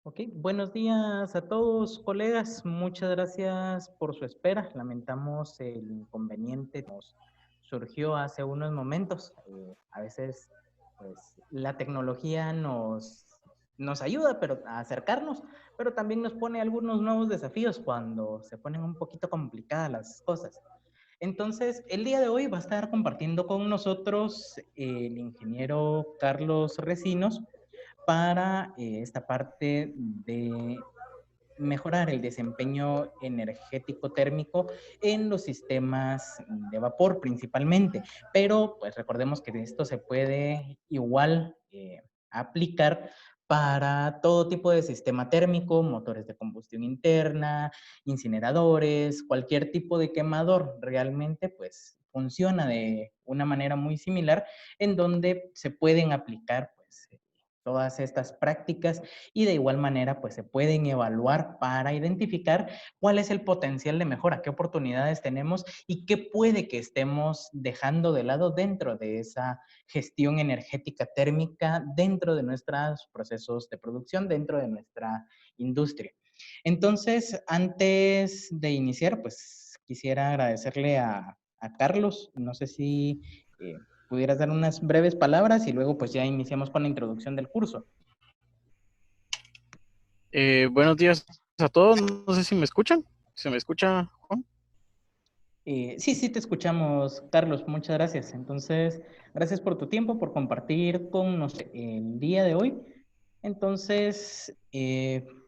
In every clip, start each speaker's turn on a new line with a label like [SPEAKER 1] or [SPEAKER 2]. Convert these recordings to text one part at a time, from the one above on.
[SPEAKER 1] Ok, buenos días a todos, colegas. Muchas gracias por su espera. Lamentamos el inconveniente que nos surgió hace unos momentos. A veces, pues, la tecnología nos ayuda a acercarnos, pero también nos pone algunos nuevos desafíos cuando se ponen un poquito complicadas las cosas. Entonces, el día de hoy va a estar compartiendo con nosotros el ingeniero Carlos Recinos para esta parte de mejorar el desempeño energético térmico en los sistemas de vapor principalmente. Pero pues recordemos que esto se puede igual aplicar para todo tipo de sistema térmico, motores de combustión interna, incineradores, cualquier tipo de quemador. Realmente pues funciona de una manera muy similar en donde se pueden aplicar pues todas estas prácticas y de igual manera pues se pueden evaluar para identificar cuál es el potencial de mejora, qué oportunidades tenemos y qué puede que estemos dejando de lado dentro de esa gestión energética térmica, dentro de nuestros procesos de producción, dentro de nuestra industria. Entonces, antes de iniciar, pues quisiera agradecerle a Carlos, no sé si pudieras dar unas breves palabras y luego pues ya iniciamos con la introducción del curso.
[SPEAKER 2] Buenos días a todos. No sé si me escuchan. ¿Se me escucha, Juan?
[SPEAKER 1] Sí, sí, te escuchamos, Carlos. Muchas gracias. Entonces, gracias por tu tiempo, por compartir con nosotros el día de hoy. Entonces,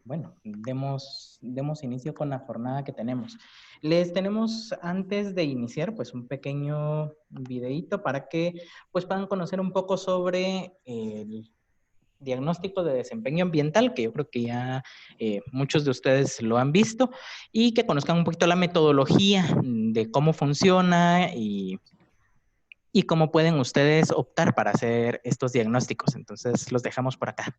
[SPEAKER 1] bueno, demos inicio con la jornada que tenemos. Les tenemos antes de iniciar, pues un pequeño videíto para que pues puedan conocer un poco sobre el diagnóstico de desempeño ambiental, que yo creo que ya muchos de ustedes lo han visto, y que conozcan un poquito la metodología de cómo funciona y cómo pueden ustedes optar para hacer estos diagnósticos. Entonces, los dejamos por acá.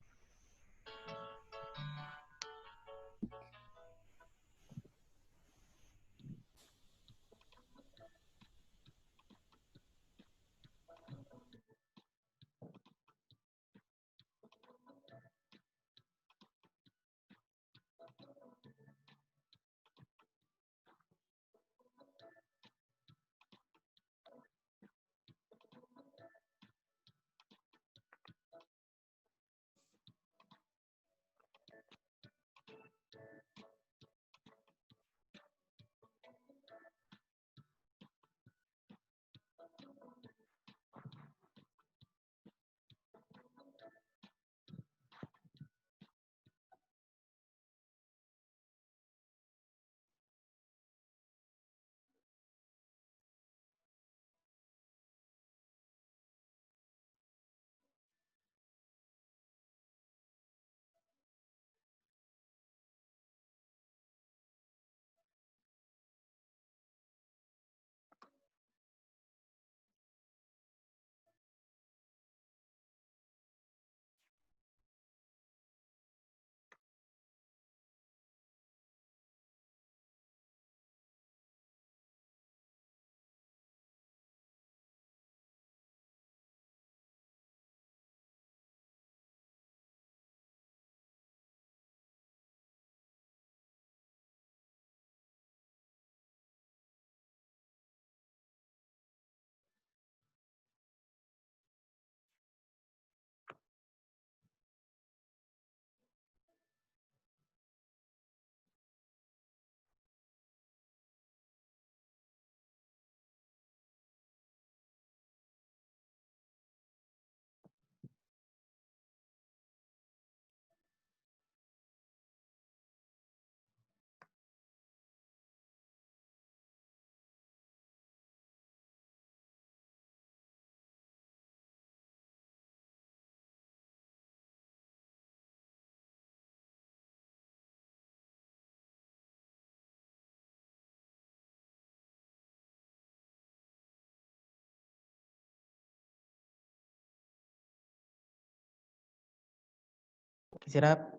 [SPEAKER 1] Quisiera,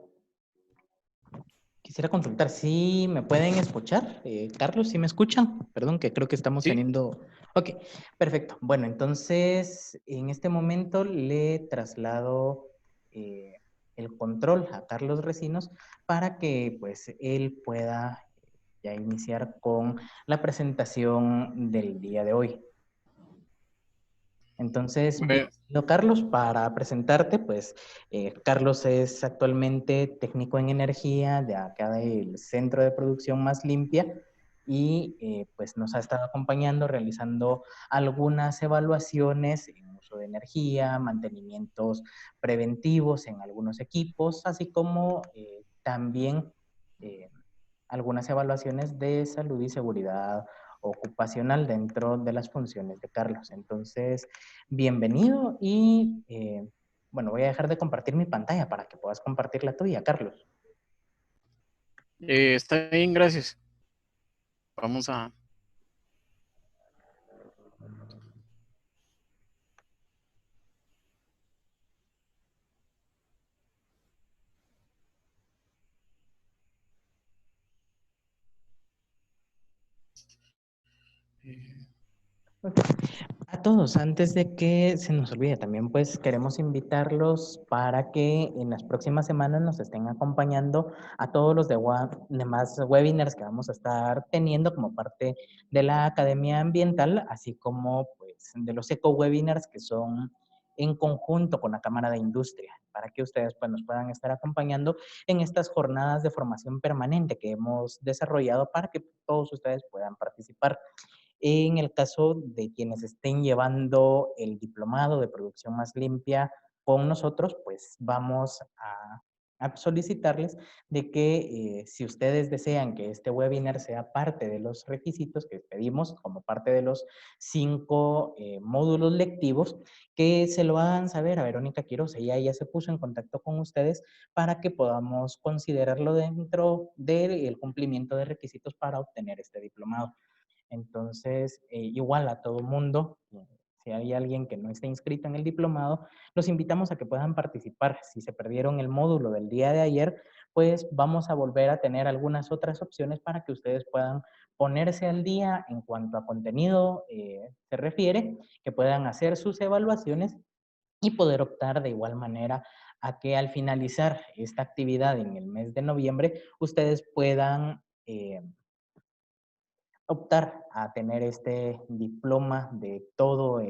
[SPEAKER 1] quisiera consultar si me pueden escuchar. Carlos, ¿sí me escuchan? Perdón, que creo que estamos
[SPEAKER 2] Sí.
[SPEAKER 1] teniendo... Ok, perfecto. Bueno, entonces en este momento le traslado el control a Carlos Recinos para que pues él pueda ya iniciar con la presentación del día de hoy. Entonces,
[SPEAKER 2] Bueno,
[SPEAKER 1] bienvenido Carlos, para presentarte, pues Carlos es actualmente técnico en energía de acá del Centro de Producción Más Limpia y pues nos ha estado acompañando realizando algunas evaluaciones en uso de energía, mantenimientos preventivos en algunos equipos, así como también eh, algunas evaluaciones de salud y seguridad ocupacional dentro de las funciones de Carlos. Entonces, bienvenido y bueno, voy a dejar de compartir mi pantalla para que puedas compartir la tuya, Carlos.
[SPEAKER 2] está bien, gracias. Vamos a...
[SPEAKER 1] A todos, antes de que se nos olvide, también pues queremos invitarlos para que en las próximas semanas nos estén acompañando a todos los demás webinars que vamos a estar teniendo como parte de la Academia Ambiental, así como pues de los eco-webinars que son en conjunto con la Cámara de Industria, para que ustedes pues nos puedan estar acompañando en estas jornadas de formación permanente que hemos desarrollado para que todos ustedes puedan participar. En el caso de quienes estén llevando el diplomado de producción más limpia con nosotros, pues vamos a solicitarles de que si ustedes desean que este webinar sea parte de los requisitos que pedimos como parte de los 5 módulos lectivos, que se lo hagan saber a Verónica Quiroz. Ella ya se puso en contacto con ustedes para que podamos considerarlo dentro del cumplimiento de requisitos para obtener este diplomado. Entonces, igual a todo mundo, si hay alguien que no esté inscrito en el diplomado, los invitamos a que puedan participar. Si se perdieron el módulo del día de ayer, pues vamos a volver a tener algunas otras opciones para que ustedes puedan ponerse al día en cuanto a contenido se refiere, que puedan hacer sus evaluaciones y poder optar de igual manera a que al finalizar esta actividad en el mes de noviembre, ustedes puedan optar a tener este diploma de todo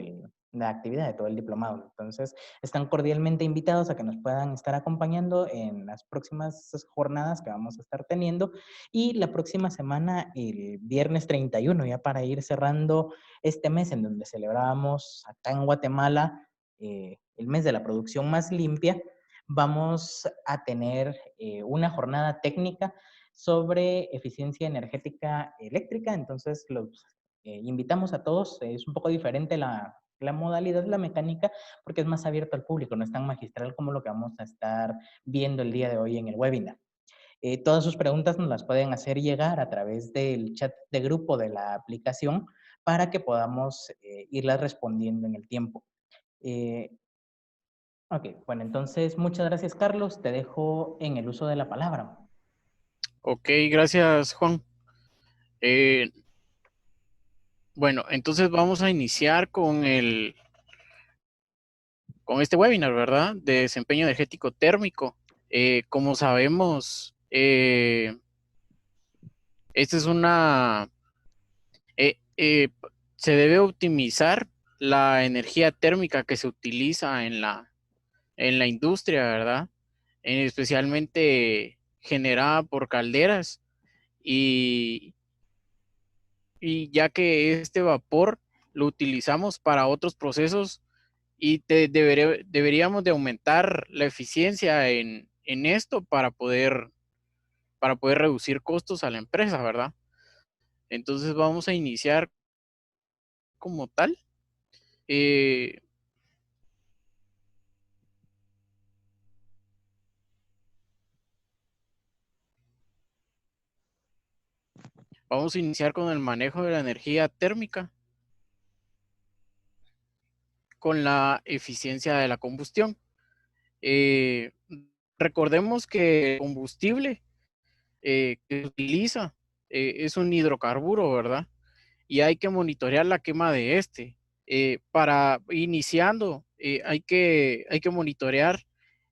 [SPEAKER 1] la actividad, de todo el diplomado. Entonces, están cordialmente invitados a que nos puedan estar acompañando en las próximas jornadas que vamos a estar teniendo y la próxima semana, el viernes 31, ya para ir cerrando este mes en donde celebramos acá en Guatemala el mes de la producción más limpia, vamos a tener una jornada técnica sobre eficiencia energética eléctrica. Entonces, los invitamos a todos. Es un poco diferente la modalidad, la mecánica, porque es más abierto al público, no es tan magistral como lo que vamos a estar viendo el día de hoy en el webinar. Todas sus preguntas nos las pueden hacer llegar a través del chat de grupo de la aplicación para que podamos irlas respondiendo en el tiempo. Ok, bueno, entonces muchas gracias, Carlos. Te dejo en el uso de la palabra.
[SPEAKER 2] Ok, gracias, Juan. Eh, bueno, entonces vamos a iniciar con este webinar, ¿verdad? De desempeño energético térmico. Como sabemos, esta es se debe optimizar la energía térmica que se utiliza en la industria, ¿verdad? Especialmente generada por calderas y, y ya que este vapor lo utilizamos para otros procesos y deberíamos de aumentar la eficiencia en esto para poder reducir costos a la empresa, ¿verdad? Entonces vamos a iniciar como tal. Eh, Vamos a iniciar con el manejo de la energía térmica, con la eficiencia de la combustión. Eh, Recordemos que el combustible que se utiliza es un hidrocarburo, ¿verdad? Y hay que monitorear la quema de este. Para iniciando, hay que monitorear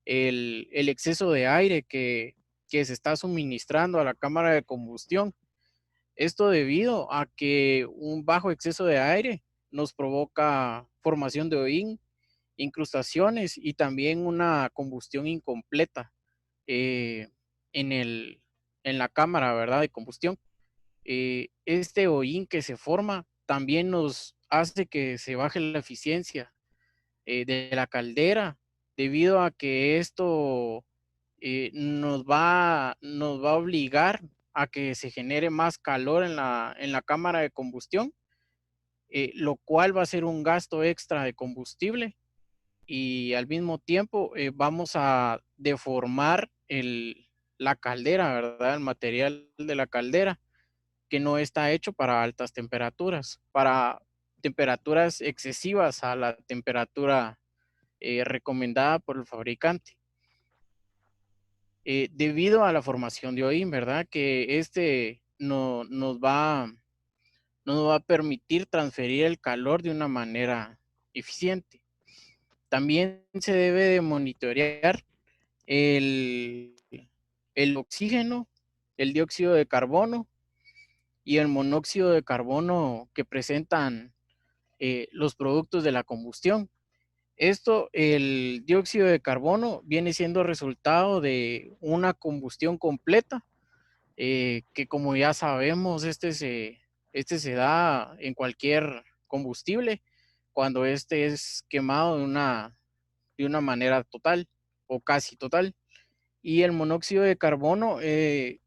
[SPEAKER 2] el exceso de aire que se está suministrando a la cámara de combustión. Esto debido a que un bajo exceso de aire nos provoca formación de hollín, incrustaciones y también una combustión incompleta eh, en, en la cámara, ¿verdad?, de combustión. Este hollín que se forma también nos hace que se baje la eficiencia de la caldera, debido a que esto nos va a obligar a que se genere más calor en la cámara de combustión, lo cual va a ser un gasto extra de combustible y al mismo tiempo vamos a deformar la caldera, ¿verdad? El material de la caldera, que no está hecho para altas temperaturas, para temperaturas excesivas a la temperatura recomendada por el fabricante. Debido a la formación de hollín, ¿verdad? Que no, nos va a permitir transferir el calor de una manera eficiente. También se debe de monitorear el, el oxígeno, el dióxido de carbono y el monóxido de carbono que presentan los productos de la combustión. El dióxido de carbono viene siendo resultado de una combustión completa, que como ya sabemos, este se da en cualquier combustible cuando este es quemado de una manera total o casi total. Y el monóxido de carbono es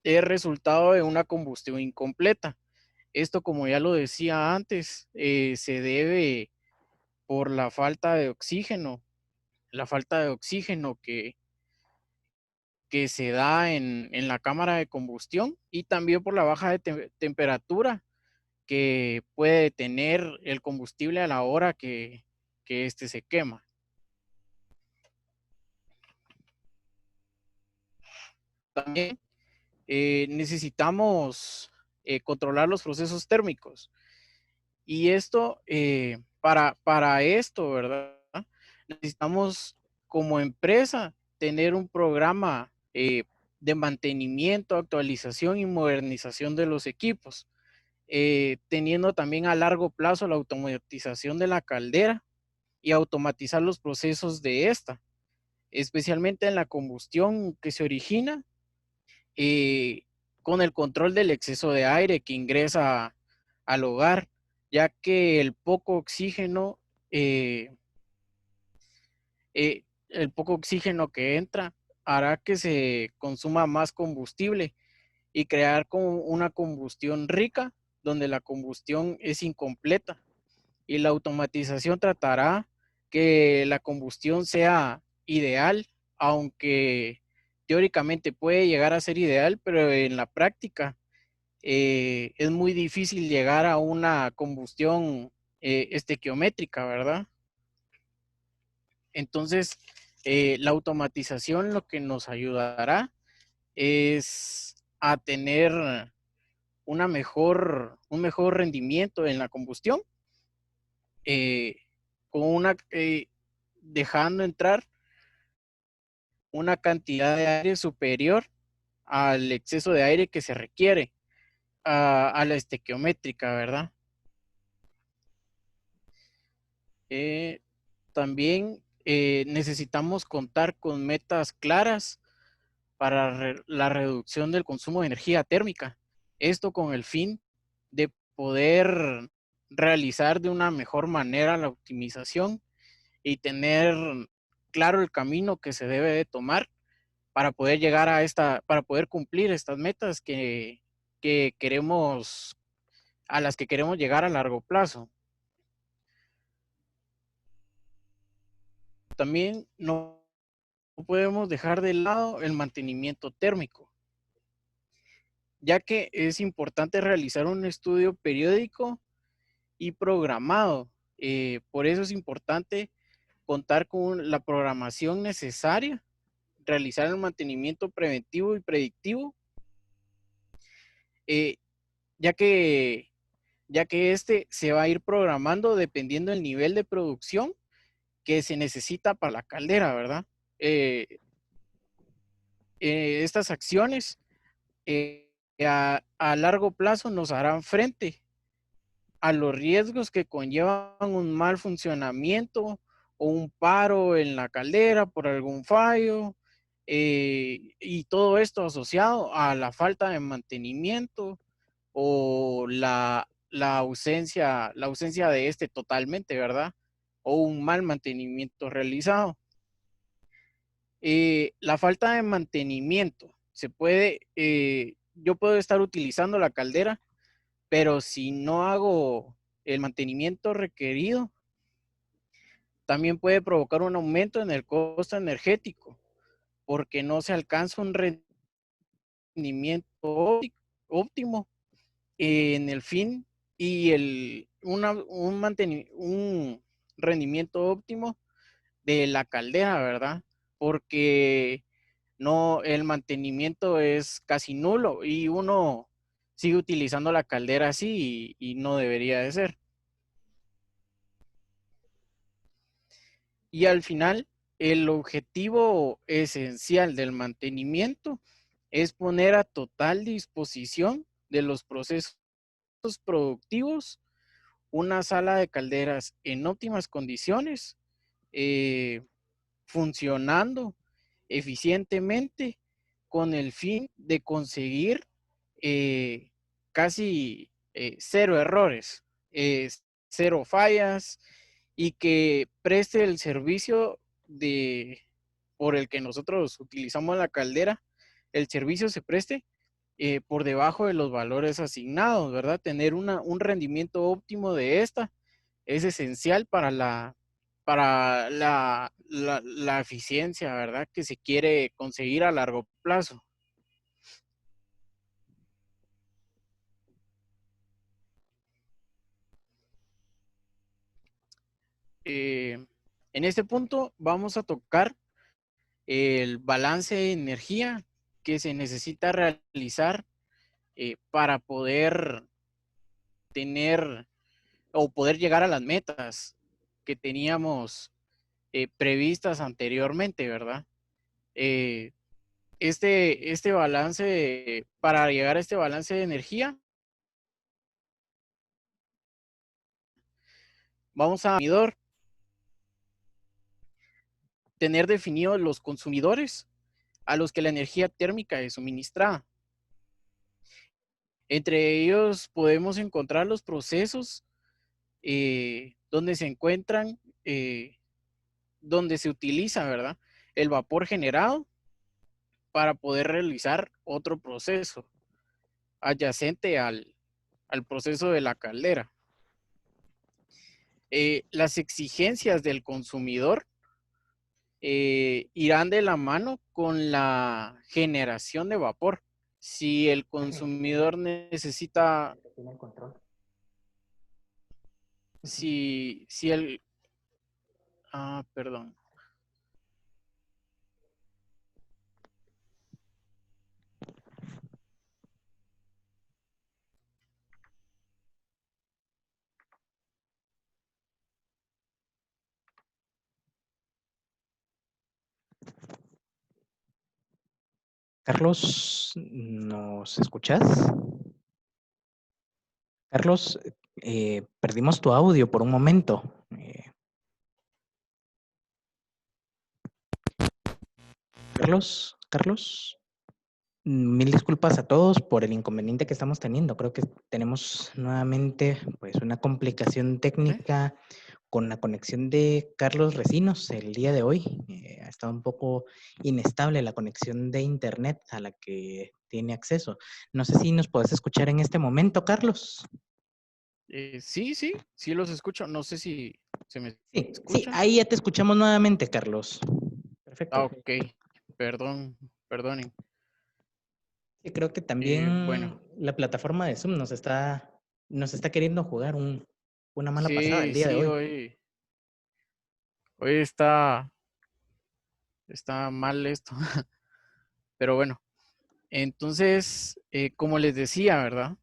[SPEAKER 2] resultado de una combustión incompleta. Esto, como ya lo decía antes, se debe por la falta de oxígeno que se da en la cámara de combustión y también por la baja de temperatura que puede tener el combustible a la hora que este se quema. También necesitamos controlar los procesos térmicos. Y esto, para esto, ¿verdad? Necesitamos como empresa tener un programa de mantenimiento, actualización y modernización de los equipos, teniendo también a largo plazo la automatización de la caldera y automatizar los procesos de esta, especialmente en la combustión que se origina eh, con el control del exceso de aire que ingresa al hogar, ya que eh, el poco oxígeno que entra hará que se consuma más combustible y crear como una combustión rica donde la combustión es incompleta. Y la automatización tratará que la combustión sea ideal, aunque teóricamente puede llegar a ser ideal, pero en la práctica es muy difícil llegar a una combustión estequiométrica, ¿verdad? Entonces, la automatización lo que nos ayudará es a tener un mejor rendimiento en la combustión, eh, con dejando entrar una cantidad de aire superior al exceso de aire que se requiere a la estequiométrica, ¿verdad? También necesitamos contar con metas claras para la reducción del consumo de energía térmica. Esto con el fin de poder realizar de una mejor manera la optimización y tener claro el camino que se debe de tomar para poder llegar para poder cumplir estas metas que queremos, a las que queremos llegar a largo plazo. También no podemos dejar de lado el mantenimiento térmico, ya que es importante realizar un estudio periódico y programado. Por eso es importante contar con la programación necesaria, realizar el mantenimiento preventivo y predictivo, eh, ya que, ya que este se va a ir programando dependiendo del nivel de producción que se necesita para la caldera, ¿verdad? eh, estas acciones a largo plazo nos harán frente a los riesgos que conllevan un mal funcionamiento o un paro en la caldera por algún fallo, y todo esto asociado a la falta de mantenimiento o la ausencia de este totalmente, ¿verdad? O un mal mantenimiento realizado. La falta de mantenimiento se puede, yo puedo estar utilizando la caldera, pero si no hago el mantenimiento requerido, también puede provocar un aumento en el costo energético, porque no se alcanza un rendimiento óptimo en el fin y un rendimiento óptimo de la caldera, ¿verdad? Porque no, el mantenimiento es casi nulo y uno sigue utilizando la caldera así y no debería de ser. Y al final, el objetivo esencial del mantenimiento es poner a total disposición de los procesos productivos una sala de calderas en óptimas condiciones, eh, funcionando eficientemente con el fin de conseguir eh, casi cero errores, cero fallas y que preste el servicio por el que nosotros utilizamos la caldera, el servicio se preste por debajo de los valores asignados, ¿verdad? Tener un rendimiento óptimo de esta es esencial para la eficiencia, ¿verdad? Que se quiere conseguir a largo plazo. En este punto vamos a tocar el balance de energía que se necesita realizar para poder tener o poder llegar a las metas que teníamos previstas anteriormente, ¿verdad? Eh, este balance, para llegar a este balance de energía, vamos a tener definidos los consumidores a los que la energía térmica es suministrada. Entre ellos podemos encontrar los procesos donde se encuentran, donde se utiliza, ¿verdad? El vapor generado para poder realizar otro proceso adyacente al proceso de la caldera. Las exigencias del consumidor irán de la mano con la generación de vapor. Si el consumidor necesita, si el, perdón.
[SPEAKER 1] Carlos, ¿nos escuchas? Carlos, perdimos tu audio por un momento. Carlos, mil disculpas a todos por el inconveniente que estamos teniendo. Creo que tenemos nuevamente pues una complicación técnica con la conexión de Carlos Recinos el día de hoy. Ha estado un poco inestable la conexión de internet a la que tiene acceso. No sé si nos puedes escuchar en este momento, Carlos.
[SPEAKER 2] Sí los escucho. No sé si se me
[SPEAKER 1] Sí,
[SPEAKER 2] escuchan.
[SPEAKER 1] ahí ya te escuchamos nuevamente, Carlos. Perfecto.
[SPEAKER 2] Ok, perdonen.
[SPEAKER 1] Sí, creo que también
[SPEAKER 2] Bueno,
[SPEAKER 1] la plataforma de Zoom nos está queriendo jugar una mala pasada el día de
[SPEAKER 2] sí,
[SPEAKER 1] hoy.
[SPEAKER 2] hoy está mal esto. Pero bueno, entonces, como les decía, ¿verdad?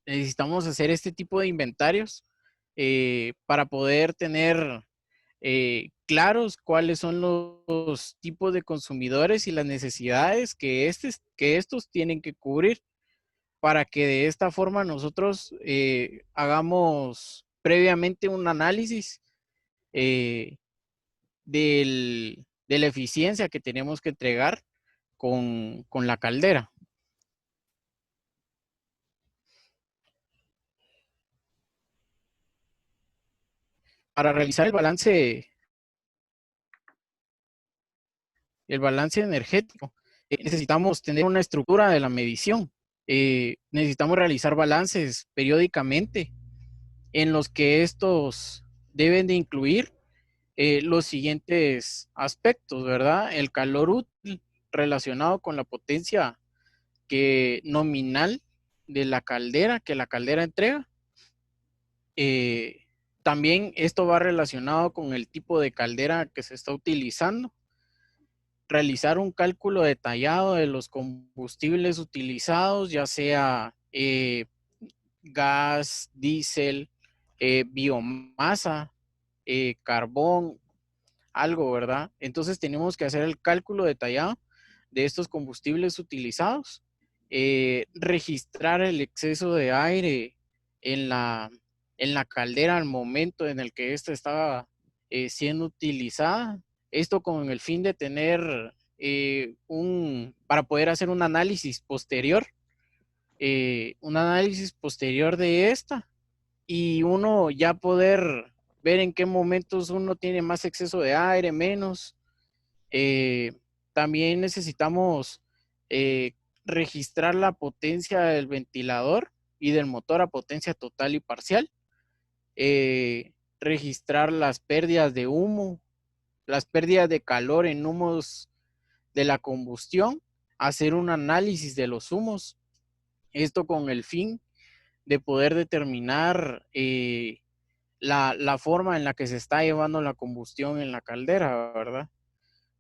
[SPEAKER 2] Necesitamos hacer este tipo de inventarios para poder tener claros cuáles son los tipos de consumidores y las necesidades que estos tienen que cubrir, para que de esta forma nosotros hagamos previamente un análisis eh, de la eficiencia que tenemos que entregar con la caldera. Para realizar el balance energético, necesitamos tener una estructura de la medición. Necesitamos realizar balances periódicamente en los que estos deben de incluir los siguientes aspectos, ¿verdad? El calor útil relacionado con la potencia nominal de la caldera, que la caldera entrega. También esto va relacionado con el tipo de caldera que se está utilizando. Realizar un cálculo detallado de los combustibles utilizados, ya sea gas, diésel, biomasa, carbón, algo, ¿verdad? Entonces tenemos que hacer el cálculo detallado de estos combustibles utilizados, registrar el exceso de aire en la caldera al momento en el que ésta estaba siendo utilizada. Esto con el fin de tener para poder hacer un análisis posterior de esta, y uno ya poder ver en qué momentos uno tiene más exceso de aire, menos. También necesitamos registrar la potencia del ventilador y del motor a potencia total y parcial. Registrar las pérdidas de humo, las pérdidas de calor en humos de la combustión, hacer un análisis de los humos, esto con el fin de poder determinar la forma en la que se está llevando la combustión en la caldera, ¿verdad?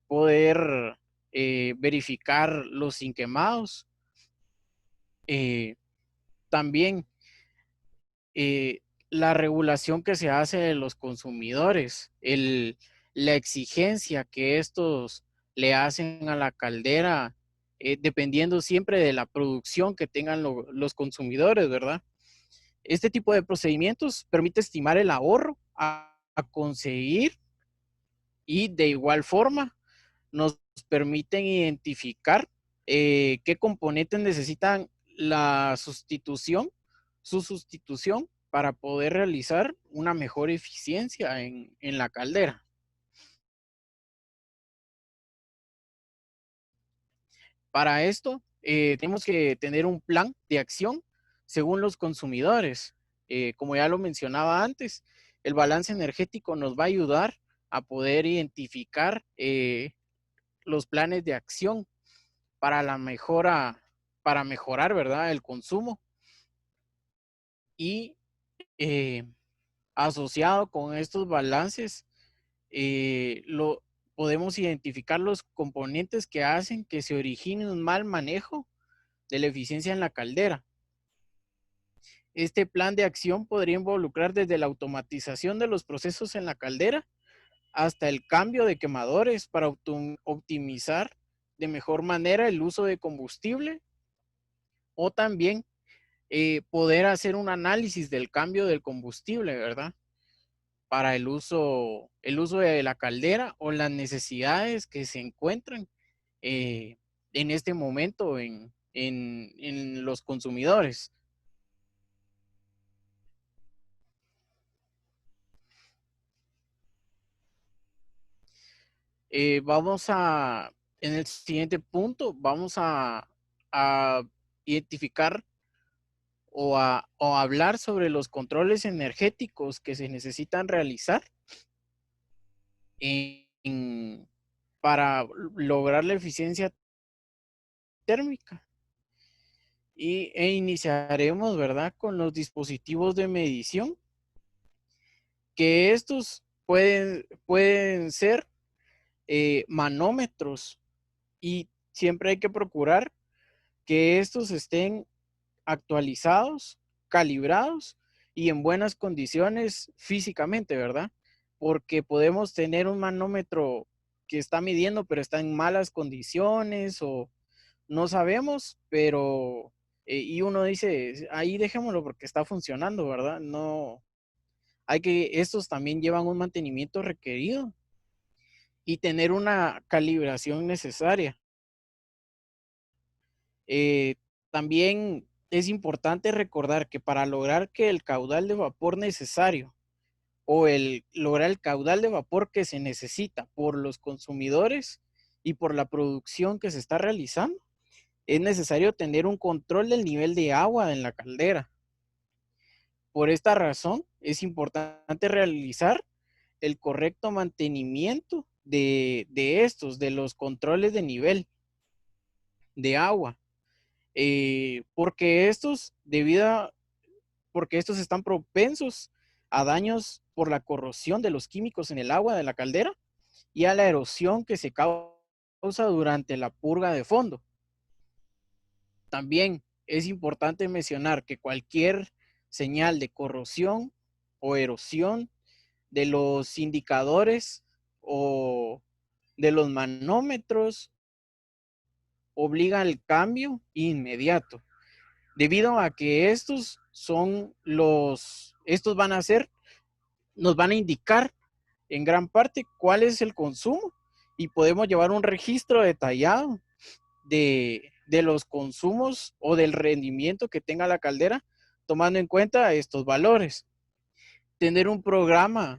[SPEAKER 2] Poder verificar los sin quemados. También la regulación que se hace de los consumidores, la exigencia que estos le hacen a la caldera, dependiendo siempre de la producción que tengan los consumidores, ¿verdad? Este tipo de procedimientos permite estimar el ahorro a conseguir, y de igual forma nos permiten identificar qué componentes necesitan su sustitución para poder realizar una mejor eficiencia en la caldera. Para esto, tenemos que tener un plan de acción según los consumidores. Como ya lo mencionaba antes, el balance energético nos va a ayudar a poder identificar los planes de acción para para mejorar, ¿verdad?, el consumo. Y asociado con estos balances, podemos identificar los componentes que hacen que se origine un mal manejo de la eficiencia en la caldera. Este plan de acción podría involucrar desde la automatización de los procesos en la caldera hasta el cambio de quemadores para optimizar de mejor manera el uso de combustible, o también poder hacer un análisis del cambio del combustible, ¿verdad? Para el uso de la caldera o las necesidades que se encuentran en este momento en los consumidores. En el siguiente punto, vamos a identificar o hablar sobre los controles energéticos que se necesitan realizar para lograr la eficiencia térmica. Iniciaremos, ¿verdad?, con los dispositivos de medición, que estos pueden ser manómetros, y siempre hay que procurar que estos estén actualizados, calibrados y en buenas condiciones físicamente, ¿verdad? porque podemos tener un manómetro que está midiendo, pero está en malas condiciones o no sabemos, pero y uno dice, ahí dejémoslo porque está funcionando, ¿verdad? No, estos también llevan un mantenimiento requerido y tener una calibración necesaria. Eh, También es importante recordar que para lograr que el caudal de vapor necesario o lograr el caudal de vapor que se necesita por los consumidores y por la producción que se está realizando, es necesario tener un control del nivel de agua en la caldera. Por esta razón, es importante realizar el correcto mantenimiento de los controles de nivel de agua, porque porque estos están propensos a daños por la corrosión de los químicos en el agua de la caldera y a la erosión que se causa durante la purga de fondo. También es importante mencionar que cualquier señal de corrosión o erosión de los indicadores o de los manómetros obliga al cambio inmediato, debido a que estos nos van a indicar en gran parte cuál es el consumo y podemos llevar un registro detallado de los consumos o del rendimiento que tenga la caldera, tomando en cuenta estos valores. Tener un programa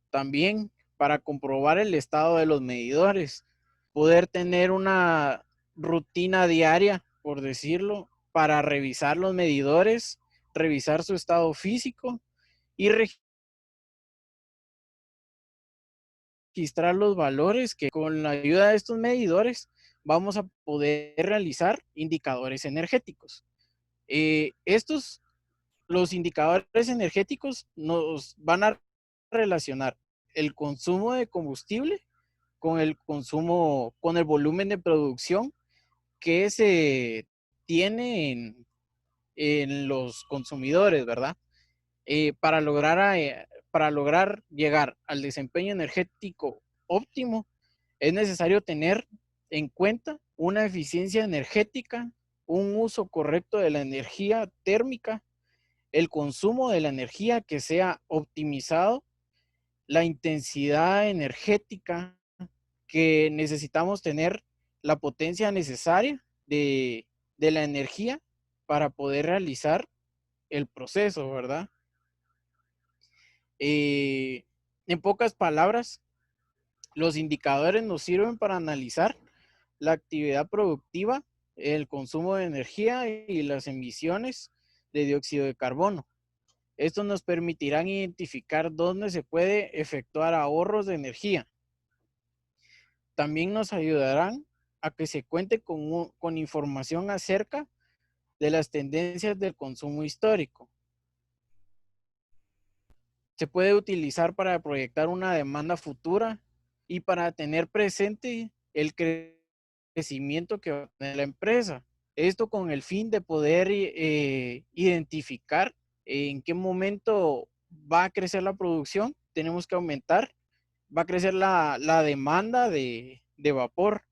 [SPEAKER 2] también para comprobar el estado de los medidores, poder tener una rutina diaria, por decirlo, para revisar los medidores, revisar su estado físico y registrar los valores que con la ayuda de estos medidores vamos a poder realizar indicadores energéticos. Los indicadores energéticos nos van a relacionar el consumo de combustible con con el volumen de producción que se tiene en los consumidores, ¿verdad? Para lograr llegar al desempeño energético óptimo, es necesario tener en cuenta una eficiencia energética, un uso correcto de la energía térmica, el consumo de la energía que sea optimizado, la intensidad energética que necesitamos tener, la potencia necesaria de la energía para poder realizar el proceso, ¿verdad? En pocas palabras, los indicadores nos sirven para analizar la actividad productiva, el consumo de energía y las emisiones de dióxido de carbono. Estos nos permitirán identificar dónde se puede efectuar ahorros de energía. También nos ayudarán a que se cuente con información acerca de las tendencias del consumo histórico. Se puede utilizar para proyectar una demanda futura y para tener presente el crecimiento que va a tener la empresa. Esto con el fin de poder identificar en qué momento va a crecer la producción, tenemos que aumentar, va a crecer la demanda de vapor.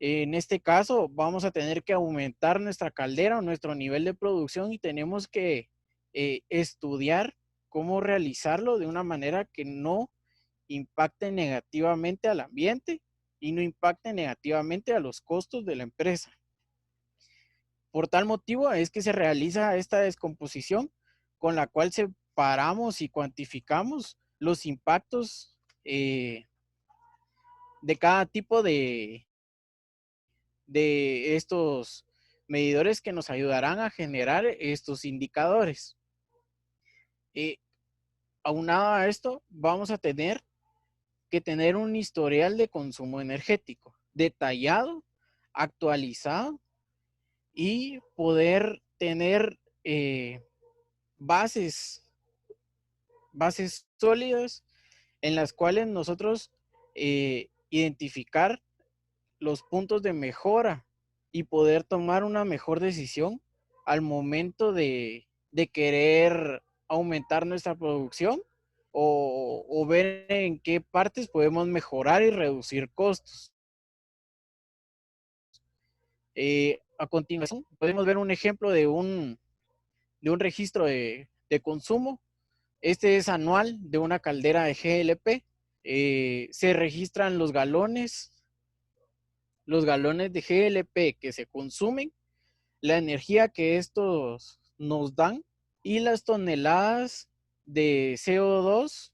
[SPEAKER 2] En este caso, vamos a tener que aumentar nuestra caldera o nuestro nivel de producción y tenemos que estudiar cómo realizarlo de una manera que no impacte negativamente al ambiente y no impacte negativamente a los costos de la empresa. Por tal motivo es que se realiza esta descomposición con la cual separamos y cuantificamos los impactos de cada tipo de estos medidores que nos ayudarán a generar estos indicadores. Aunado a esto, vamos a tener que tener un historial de consumo energético detallado, actualizado y poder tener bases sólidas en las cuales nosotros identificar los puntos de mejora y poder tomar una mejor decisión al momento de querer aumentar nuestra producción o ver en qué partes podemos mejorar y reducir costos. A continuación, podemos ver un ejemplo de un registro de consumo. Este es anual de una caldera de GLP. Se registran los galones de GLP que se consumen, la energía que estos nos dan y las toneladas de CO2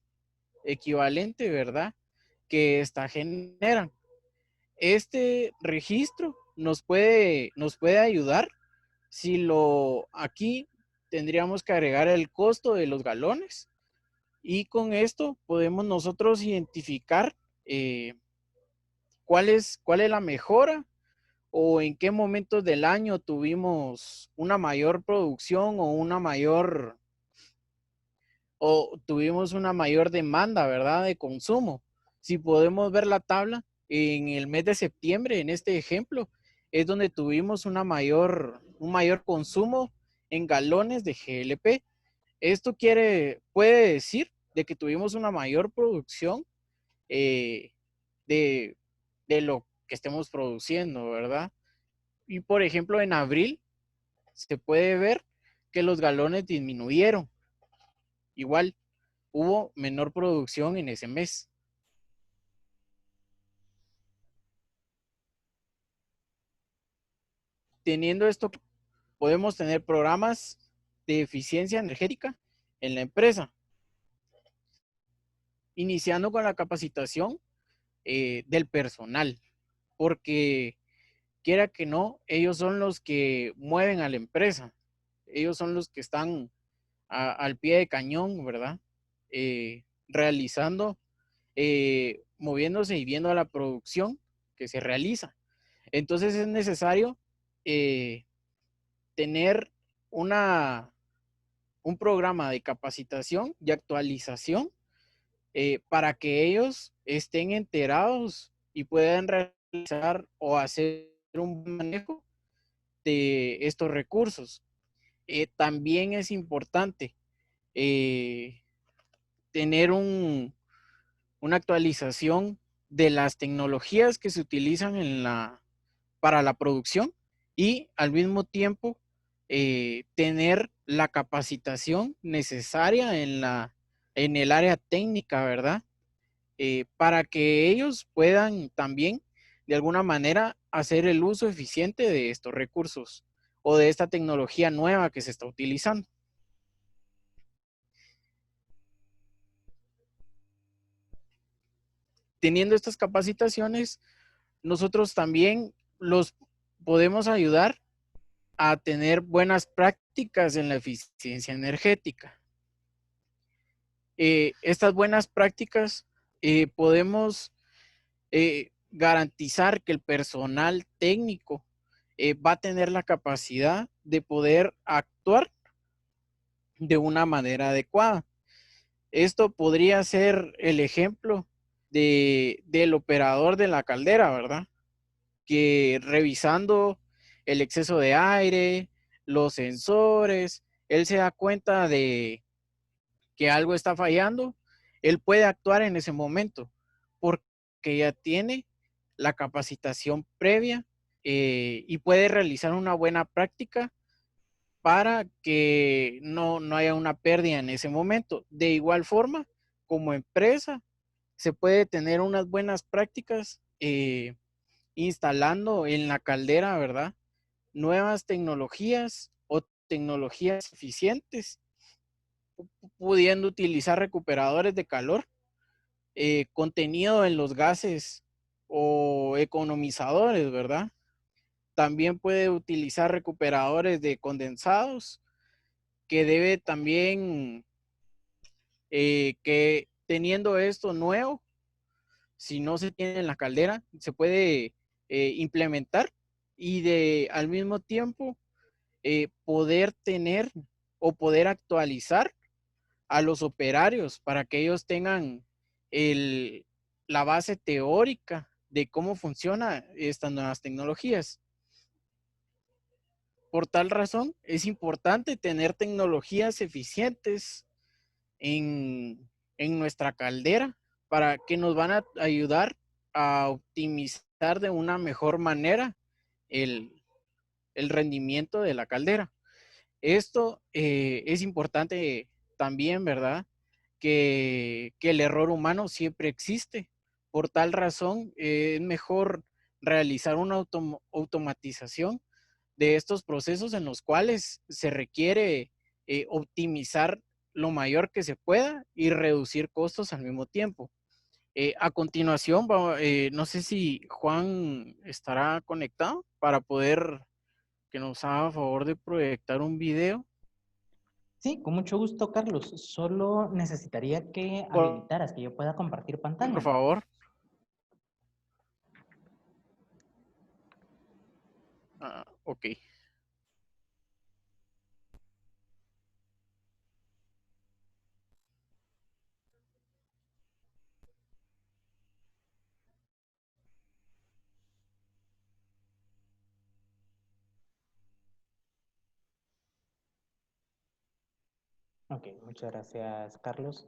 [SPEAKER 2] equivalente, ¿verdad?, que esta generan. Este registro nos puede ayudar si aquí tendríamos que agregar el costo de los galones y con esto podemos nosotros identificar cuál es la mejora o en qué momentos del año tuvimos una mayor producción o tuvimos una mayor demanda, ¿verdad?, de consumo. Si podemos ver la tabla, en el mes de septiembre, en este ejemplo, es donde tuvimos un mayor consumo en galones de GLP. Esto puede decir de que tuvimos una mayor producción eh, de, de lo que estemos produciendo, ¿verdad? Y por ejemplo, en abril se puede ver que los galones disminuyeron. Igual, hubo menor producción en ese mes. Teniendo esto, podemos tener programas de eficiencia energética en la empresa, iniciando con la capacitación del personal, porque quiera que no, ellos son los que mueven a la empresa, ellos son los que están al pie de cañón, ¿verdad? Realizando, moviéndose y viendo la producción que se realiza. Entonces es necesario tener un programa de capacitación y actualización para que ellos estén enterados y puedan realizar o hacer un manejo de estos recursos. También es importante eh, tener una actualización de las tecnologías que se utilizan para la producción y al mismo tiempo tener la capacitación necesaria en el área técnica, ¿verdad? Para que ellos puedan también de alguna manera hacer el uso eficiente de estos recursos o de esta tecnología nueva que se está utilizando. Teniendo estas capacitaciones, nosotros también los podemos ayudar a tener buenas prácticas en la eficiencia energética. Estas buenas prácticas podemos garantizar que el personal técnico va a tener la capacidad de poder actuar de una manera adecuada. Esto podría ser el ejemplo del operador de la caldera, ¿verdad? Que revisando el exceso de aire, los sensores, él se da cuenta de que algo está fallando, él puede actuar en ese momento porque ya tiene la capacitación previa y puede realizar una buena práctica para que no haya una pérdida en ese momento. De igual forma, como empresa, se puede tener unas buenas prácticas instalando en la caldera, ¿verdad?, nuevas tecnologías o tecnologías eficientes, pudiendo utilizar recuperadores de calor, contenido en los gases o economizadores, ¿verdad? También puede utilizar recuperadores de condensados, que debe también, que teniendo esto nuevo, si no se tiene en la caldera, se puede implementar y al mismo tiempo poder tener o poder actualizar a los operarios para que ellos tengan la base teórica de cómo funcionan estas nuevas tecnologías. Por tal razón, es importante tener tecnologías eficientes en en nuestra caldera para que nos van a ayudar a optimizar de una mejor manera el rendimiento de la caldera. Esto es importante también, ¿verdad? Que el error humano siempre existe. Por tal razón, es mejor realizar una automatización de estos procesos en los cuales se requiere optimizar lo mayor que se pueda y reducir costos al mismo tiempo. A continuación, no sé si Juan estará conectado para poder que nos haga favor de proyectar un video.
[SPEAKER 1] Sí, con mucho gusto, Carlos. Solo necesitaría que
[SPEAKER 2] Por,
[SPEAKER 1] habilitaras que yo pueda compartir
[SPEAKER 2] por
[SPEAKER 1] pantalla.
[SPEAKER 2] favor. Ok.
[SPEAKER 1] Ok, muchas gracias, Carlos.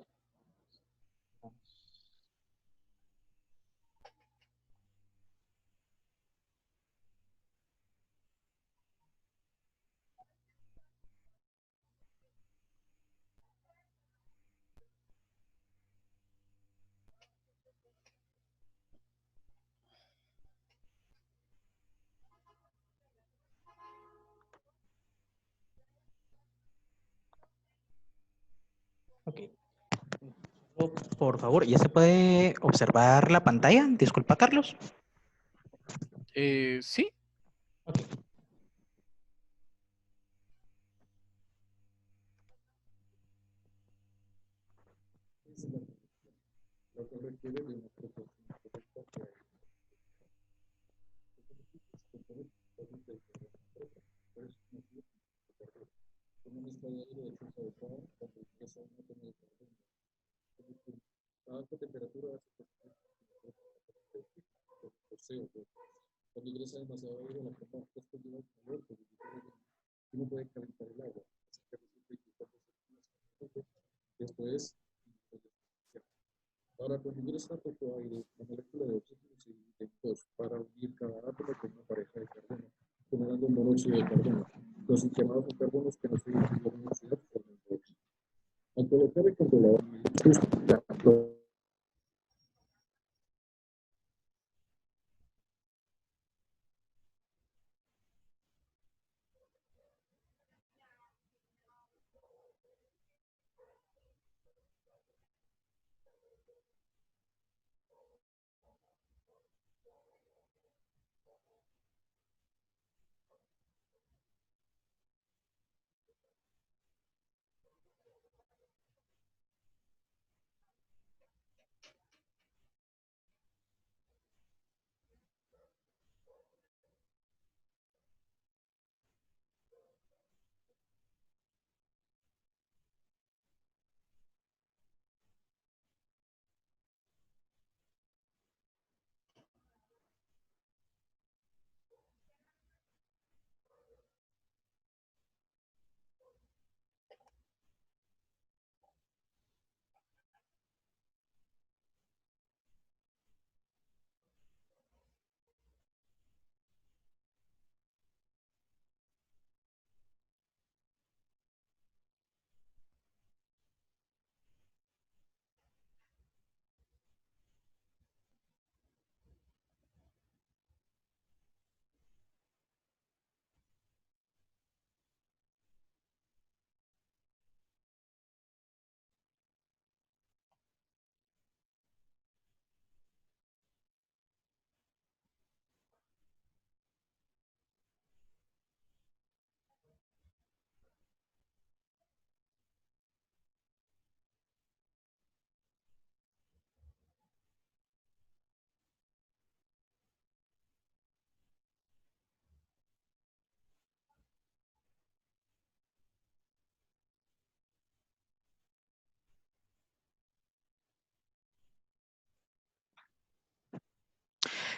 [SPEAKER 1] Ok. Por favor, ¿ya se puede observar la pantalla? Disculpa, Carlos.
[SPEAKER 2] Sí.
[SPEAKER 1] Ok.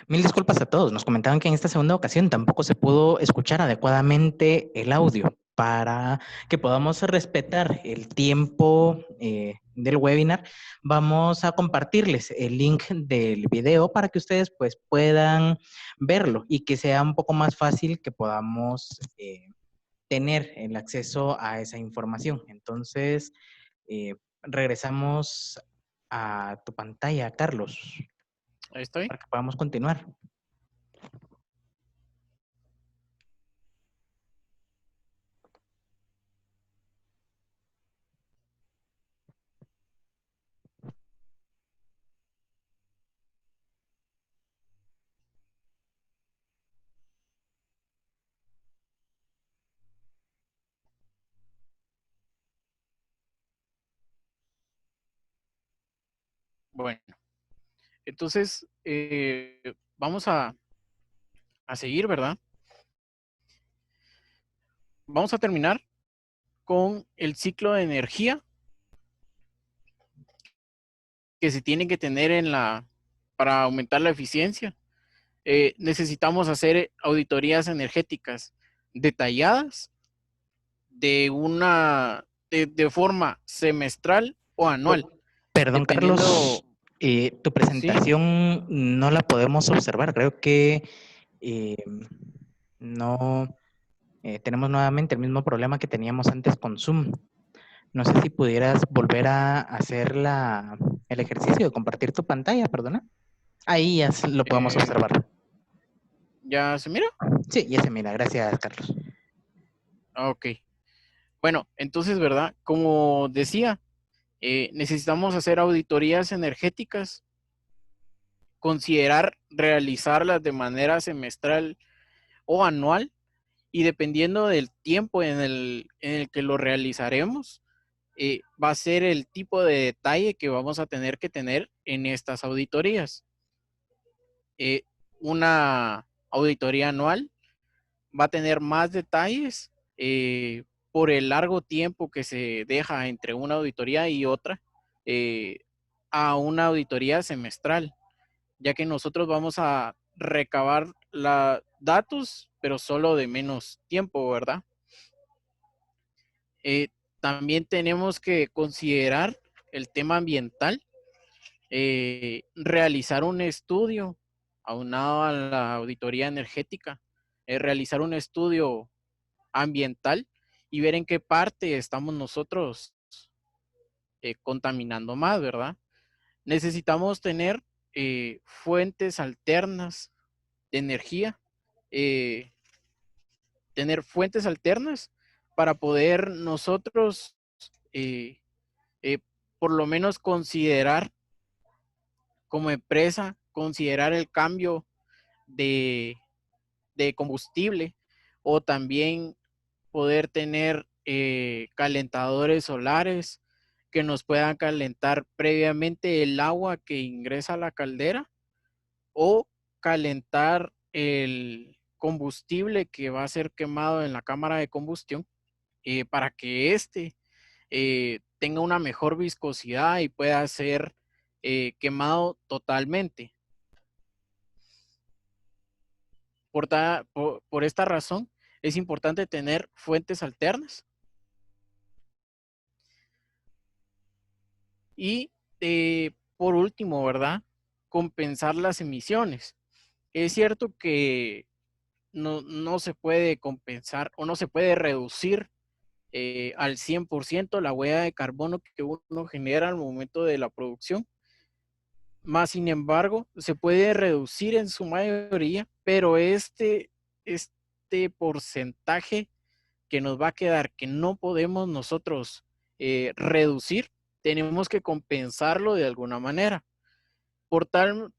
[SPEAKER 1] Mil disculpas a todos. Nos comentaban que en esta segunda ocasión tampoco se pudo escuchar adecuadamente el audio para que podamos respetar el tiempo del webinar, vamos a compartirles el link del video para que ustedes pues puedan verlo y que sea un poco más fácil que podamos tener el acceso a esa información. Entonces, regresamos a tu pantalla, Carlos,
[SPEAKER 2] Ahí estoy.
[SPEAKER 1] para que podamos continuar.
[SPEAKER 2] Bueno, entonces vamos a seguir, ¿verdad? Vamos a terminar con el ciclo de energía que se tiene que tener para aumentar la eficiencia. Necesitamos hacer auditorías energéticas detalladas de forma semestral o anual.
[SPEAKER 1] Perdón, Carlos, tu
[SPEAKER 2] Sí,
[SPEAKER 1] presentación no la podemos observar. Creo que no tenemos nuevamente el mismo problema que teníamos antes con Zoom. No sé si pudieras volver a hacer el ejercicio de compartir tu pantalla, perdona. Ahí ya lo podemos observar.
[SPEAKER 2] ¿ya se mira?
[SPEAKER 1] Sí, ya se mira. Gracias, Carlos.
[SPEAKER 2] Ok. Bueno, entonces, ¿verdad? Como decía, necesitamos hacer auditorías energéticas, considerar realizarlas de manera semestral o anual, y dependiendo del tiempo en el que lo realizaremos, va a ser el tipo de detalle que vamos a tener que tener en estas auditorías. Una auditoría anual va a tener más detalles por el largo tiempo que se deja entre una auditoría y otra a una auditoría semestral, ya que nosotros vamos a recabar datos, pero solo de menos tiempo, ¿verdad? También tenemos que considerar el tema ambiental, realizar un estudio aunado a la auditoría energética, realizar un estudio ambiental y ver en qué parte estamos nosotros contaminando más, ¿verdad? Necesitamos tener fuentes alternas de energía, eh, tener fuentes alternas para poder nosotros eh, eh, por lo menos considerar como empresa, considerar el cambio de, de combustible, o también poder tener calentadores solares que nos puedan calentar previamente el agua que ingresa a la caldera, o calentar el combustible que va a ser quemado en la cámara de combustión, para que éste tenga una mejor viscosidad y pueda ser quemado totalmente. Por esta razón, es importante tener fuentes alternas. Y por último, ¿verdad? Compensar las emisiones. Es cierto que no se puede compensar o no se puede reducir al 100% la huella de carbono que uno genera al momento de la producción. Más sin embargo, se puede reducir en su mayoría, pero este porcentaje que nos va a quedar, que no podemos nosotros reducir, tenemos que compensarlo de alguna manera. Por tal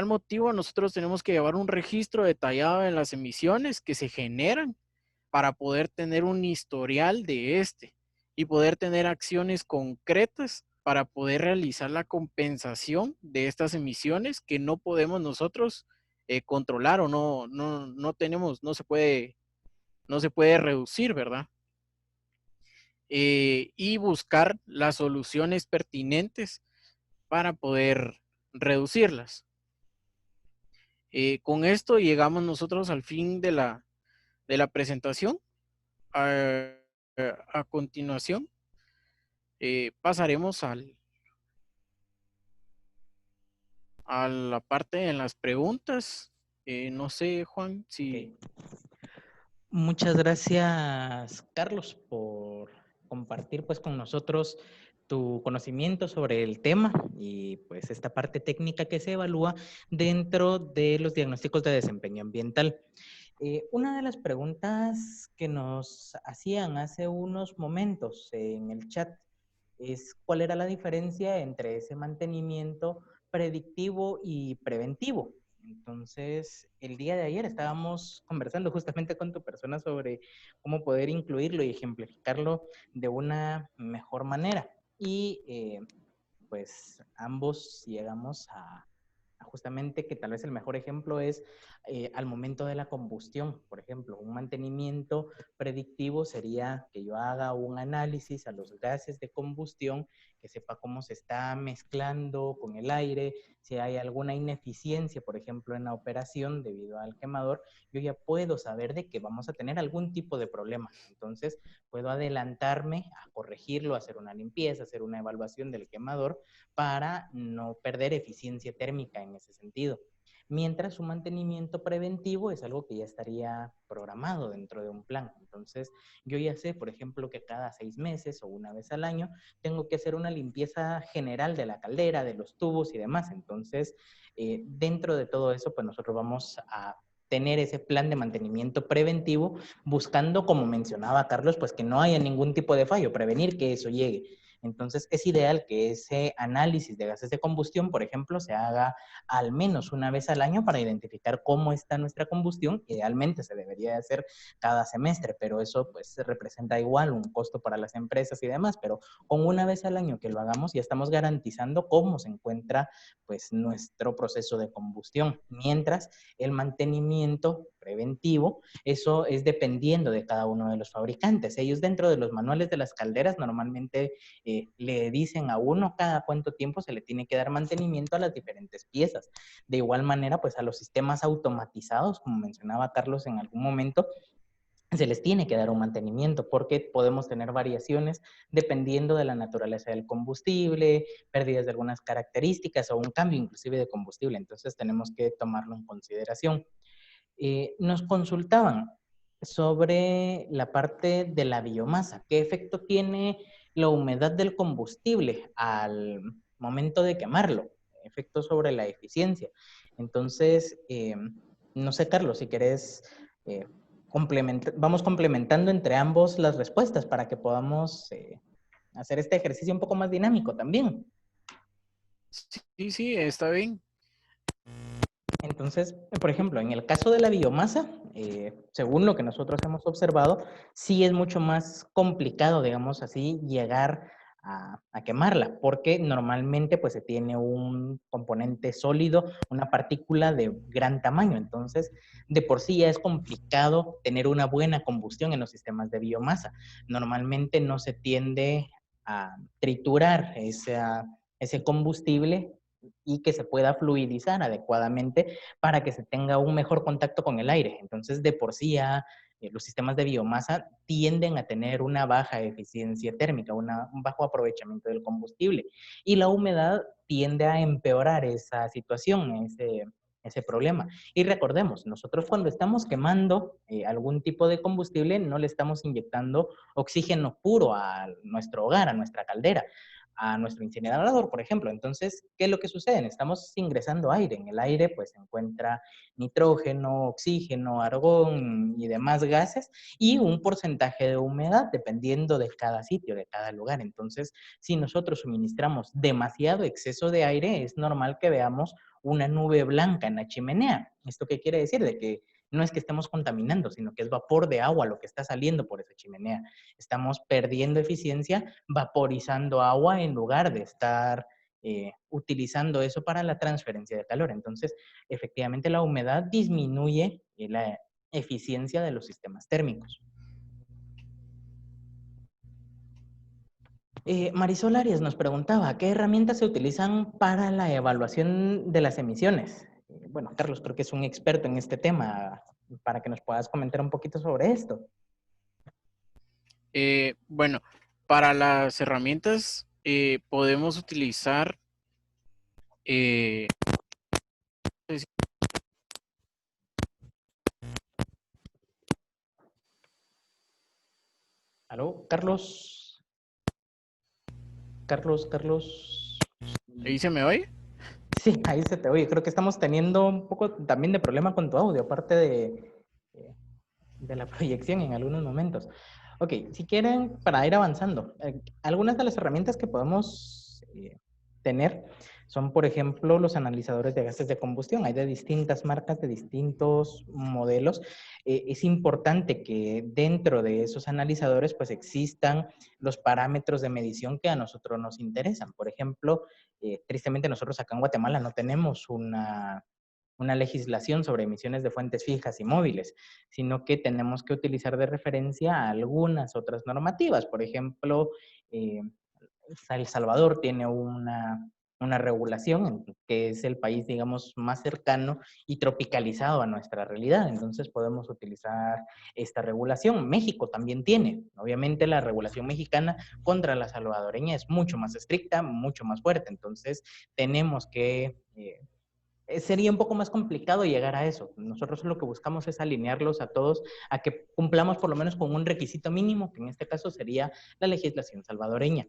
[SPEAKER 2] motivo, nosotros tenemos que llevar un registro detallado de las emisiones que se generan para poder tener un historial de y poder tener acciones concretas para poder realizar la compensación de estas emisiones que no podemos nosotros controlar, o no tenemos, no se puede reducir, ¿verdad? Y buscar las soluciones pertinentes para poder reducirlas. Con esto llegamos nosotros al fin de la presentación. A continuación, pasaremos a la parte en las preguntas. No sé, Juan, si...
[SPEAKER 1] Ok. Muchas gracias, Carlos, por compartir pues con nosotros tu conocimiento sobre el tema y pues esta parte técnica que se evalúa dentro de los diagnósticos de desempeño ambiental. Una de las preguntas que nos hacían hace unos momentos en el chat es cuál era la diferencia entre ese mantenimiento predictivo y preventivo. Entonces, el día de ayer estábamos conversando justamente con tu persona sobre cómo poder incluirlo y ejemplificarlo de una mejor manera. Y pues ambos llegamos a justamente que tal vez el mejor ejemplo es al momento de la combustión. Por ejemplo, un mantenimiento predictivo sería que yo haga un análisis a los gases de combustión, que sepa cómo se está mezclando con el aire, si hay alguna ineficiencia, por ejemplo, en la operación debido al quemador, yo ya puedo saber de que vamos a tener algún tipo de problema. Entonces, puedo adelantarme a corregirlo, hacer una limpieza, hacer una evaluación del quemador para no perder eficiencia térmica en ese sentido. Mientras su mantenimiento preventivo es algo que ya estaría programado dentro de un plan. Entonces, yo ya sé, por ejemplo, que cada 6 meses o una vez al año tengo que hacer una limpieza general de la caldera, de los tubos y demás. Entonces, dentro de todo eso, pues nosotros vamos a tener ese plan de mantenimiento preventivo, buscando, como mencionaba Carlos, pues que no haya ningún tipo de fallo, prevenir que eso llegue. Entonces, es ideal que ese análisis de gases de combustión, por ejemplo, se haga al menos una vez al año para identificar cómo está nuestra combustión. Idealmente se debería hacer cada semestre, pero eso pues representa igual un costo para las empresas y demás, pero con una vez al año que lo hagamos ya estamos garantizando cómo se encuentra pues nuestro proceso de combustión. Mientras el mantenimiento preventivo, eso es dependiendo de cada uno de los fabricantes. Ellos dentro de los manuales de las calderas normalmente le dicen a uno cada cuánto tiempo se le tiene que dar mantenimiento a las diferentes piezas. De igual manera, pues a los sistemas automatizados, como mencionaba Carlos en algún momento, se les tiene que dar un mantenimiento porque podemos tener variaciones dependiendo de la naturaleza del combustible, pérdidas de algunas características o un cambio inclusive de combustible. Entonces tenemos que tomarlo en consideración. Nos consultaban sobre la parte de la biomasa. ¿Qué efecto tiene la humedad del combustible al momento de quemarlo? Efecto sobre la eficiencia. Entonces, no sé, Carlos, si querés, vamos complementando entre ambos las respuestas para que podamos hacer este ejercicio un poco más dinámico también.
[SPEAKER 2] Sí, sí, está bien.
[SPEAKER 1] Entonces, por ejemplo, en el caso de la biomasa, según lo que nosotros hemos observado, sí es mucho más complicado, digamos así, llegar a quemarla, porque normalmente pues se tiene un componente sólido, una partícula de gran tamaño. Entonces, de por sí ya es complicado tener una buena combustión en los sistemas de biomasa. Normalmente no se tiende a triturar ese combustible y que se pueda fluidizar adecuadamente para que se tenga un mejor contacto con el aire. Entonces, de por sí ya los sistemas de biomasa tienden a tener una baja eficiencia térmica, un bajo aprovechamiento del combustible. Y la humedad tiende a empeorar esa situación, ese problema. Y recordemos, nosotros cuando estamos quemando algún tipo de combustible, no le estamos inyectando oxígeno puro a nuestro hogar, a nuestra caldera, a nuestro incinerador, por ejemplo. Entonces, ¿qué es lo que sucede? Estamos ingresando aire. En el aire, pues, se encuentra nitrógeno, oxígeno, argón y demás gases y un porcentaje de humedad dependiendo de cada sitio, de cada lugar. Entonces, si nosotros suministramos demasiado exceso de aire, es normal que veamos una nube blanca en la chimenea. ¿Esto qué quiere decir? De que no es que estemos contaminando, sino que es vapor de agua lo que está saliendo por esa chimenea. Estamos perdiendo eficiencia vaporizando agua en lugar de estar utilizando eso para la transferencia de calor. Entonces, efectivamente, la humedad disminuye la eficiencia de los sistemas térmicos. Marisol Arias nos preguntaba, ¿qué herramientas se utilizan para la evaluación de las emisiones? Bueno, Carlos, creo que es un experto en este tema para que nos puedas comentar un poquito sobre esto.
[SPEAKER 2] Bueno, para las herramientas podemos utilizar
[SPEAKER 1] ¿Aló? Carlos. Carlos.
[SPEAKER 2] ¿Ahí se me oye?
[SPEAKER 1] Sí, ahí se te oye. Creo que estamos teniendo un poco también de problema con tu audio, aparte eh, de la proyección en algunos momentos. Ok, si quieren, para ir avanzando, algunas de las herramientas que podemos tener son, por ejemplo, los analizadores de gases de combustión. Hay de distintas marcas, de distintos modelos. Es importante que dentro de esos analizadores pues existan los parámetros de medición que a nosotros nos interesan. Por ejemplo, tristemente nosotros acá en Guatemala no tenemos una legislación sobre emisiones de fuentes fijas y móviles, sino que tenemos que utilizar de referencia a algunas otras normativas. Por ejemplo, El Salvador tiene una regulación que es el país, digamos, más cercano y tropicalizado a nuestra realidad. Entonces podemos utilizar esta regulación. México también tiene. Obviamente la regulación mexicana contra la salvadoreña es mucho más estricta, mucho más fuerte. Entonces tenemos que sería un poco más complicado llegar a eso. Nosotros lo que buscamos es alinearlos a todos a que cumplamos por lo menos con un requisito mínimo, que en este caso sería la legislación salvadoreña.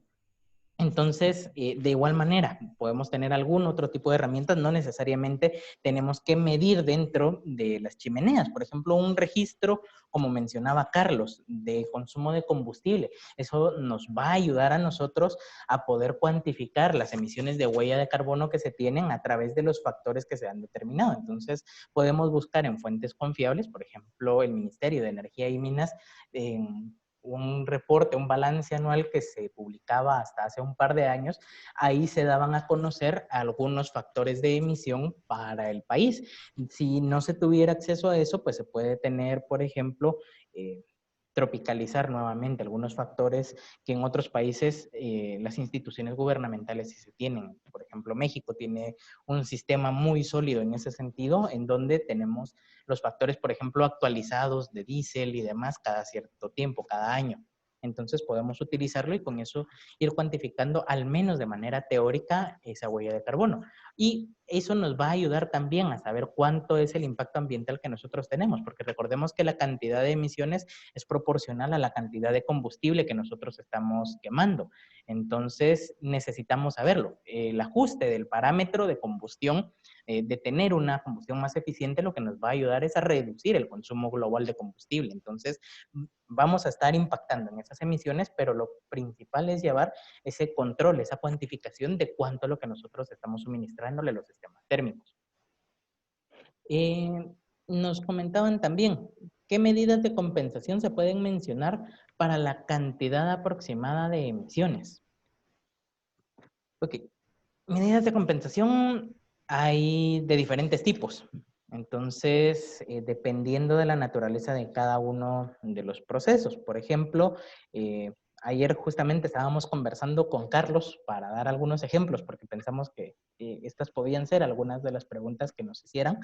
[SPEAKER 1] Entonces, de igual manera, podemos tener algún otro tipo de herramientas, no necesariamente tenemos que medir dentro de las chimeneas. Por ejemplo, un registro, como mencionaba Carlos, de consumo de combustible. Eso nos va a ayudar a nosotros a poder cuantificar las emisiones de huella de carbono que se tienen a través de los factores que se han determinado. Entonces, podemos buscar en fuentes confiables, por ejemplo, el Ministerio de Energía y Minas, en un reporte, un balance anual que se publicaba hasta hace un par de años, ahí se daban a conocer algunos factores de emisión para el país. Si no se tuviera acceso a eso, pues se puede tener, por ejemplo, tropicalizar nuevamente algunos factores que en otros países las instituciones gubernamentales sí se tienen. Por ejemplo, México tiene un sistema muy sólido en ese sentido, en donde tenemos los factores, por ejemplo, actualizados de diésel y demás cada cierto tiempo, cada año. Entonces podemos utilizarlo y con eso ir cuantificando al menos de manera teórica esa huella de carbono. Y eso nos va a ayudar también a saber cuánto es el impacto ambiental que nosotros tenemos, porque recordemos que la cantidad de emisiones es proporcional a la cantidad de combustible que nosotros estamos quemando. Entonces necesitamos saberlo. El ajuste del parámetro de combustión, de tener una combustión más eficiente, lo que nos va a ayudar es a reducir el consumo global de combustible. Entonces vamos a estar impactando en esas emisiones, pero lo principal es llevar ese control, esa cuantificación de cuánto es lo que nosotros estamos suministrándole a los sistemas térmicos. Nos comentaban también, ¿qué medidas de compensación se pueden mencionar para la cantidad aproximada de emisiones? Ok, medidas de compensación hay de diferentes tipos. Entonces, dependiendo de la naturaleza de cada uno de los procesos. Por ejemplo, ayer justamente estábamos conversando con Carlos para dar algunos ejemplos, porque pensamos que estas podían ser algunas de las preguntas que nos hicieran.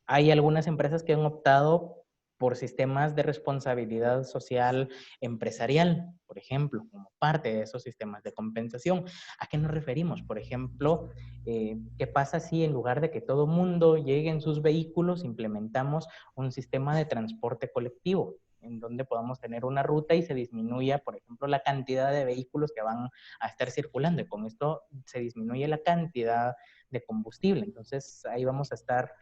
[SPEAKER 1] Hay algunas empresas que han optado por sistemas de responsabilidad social empresarial, por ejemplo, como parte de esos sistemas de compensación. ¿A qué nos referimos? Por ejemplo, ¿qué pasa si en lugar de que todo mundo llegue en sus vehículos, implementamos un sistema de transporte colectivo, en donde podamos tener una ruta y se disminuya, por ejemplo, la cantidad de vehículos que van a estar circulando? Y con esto se disminuye la cantidad de combustible. Entonces, ahí vamos a estar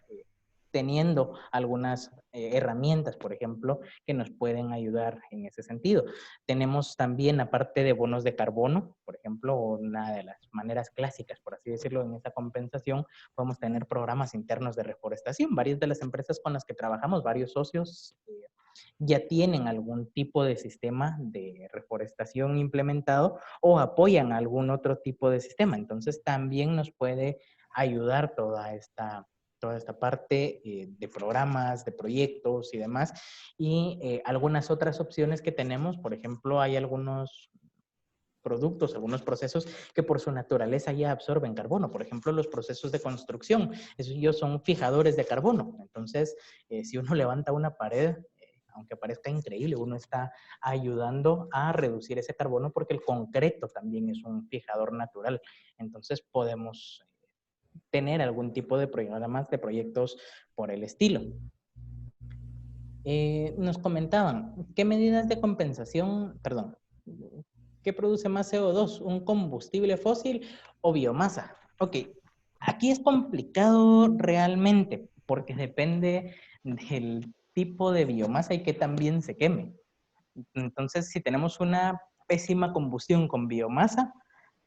[SPEAKER 1] teniendo algunas herramientas, por ejemplo, que nos pueden ayudar en ese sentido. Tenemos también, aparte de bonos de carbono, por ejemplo, una de las maneras clásicas, por así decirlo, en esta compensación, podemos tener programas internos de reforestación. Varias de las empresas con las que trabajamos, varios socios, ya tienen algún tipo de sistema de reforestación implementado o apoyan algún otro tipo de sistema. Entonces, también nos puede ayudar toda esta parte de programas, de proyectos y demás. Y algunas otras opciones que tenemos, por ejemplo, hay algunos productos, algunos procesos que por su naturaleza ya absorben carbono. Por ejemplo, los procesos de construcción, ellos son fijadores de carbono. Entonces, si uno levanta una pared, aunque parezca increíble, uno está ayudando a reducir ese carbono porque el concreto también es un fijador natural. Entonces, podemos tener algún tipo de programas, de proyectos por el estilo. Nos comentaban, ¿qué medidas de compensación, perdón, qué produce más CO2, un combustible fósil o biomasa? Ok, aquí es complicado realmente, porque depende del tipo de biomasa y que también se queme. Entonces, si tenemos una pésima combustión con biomasa,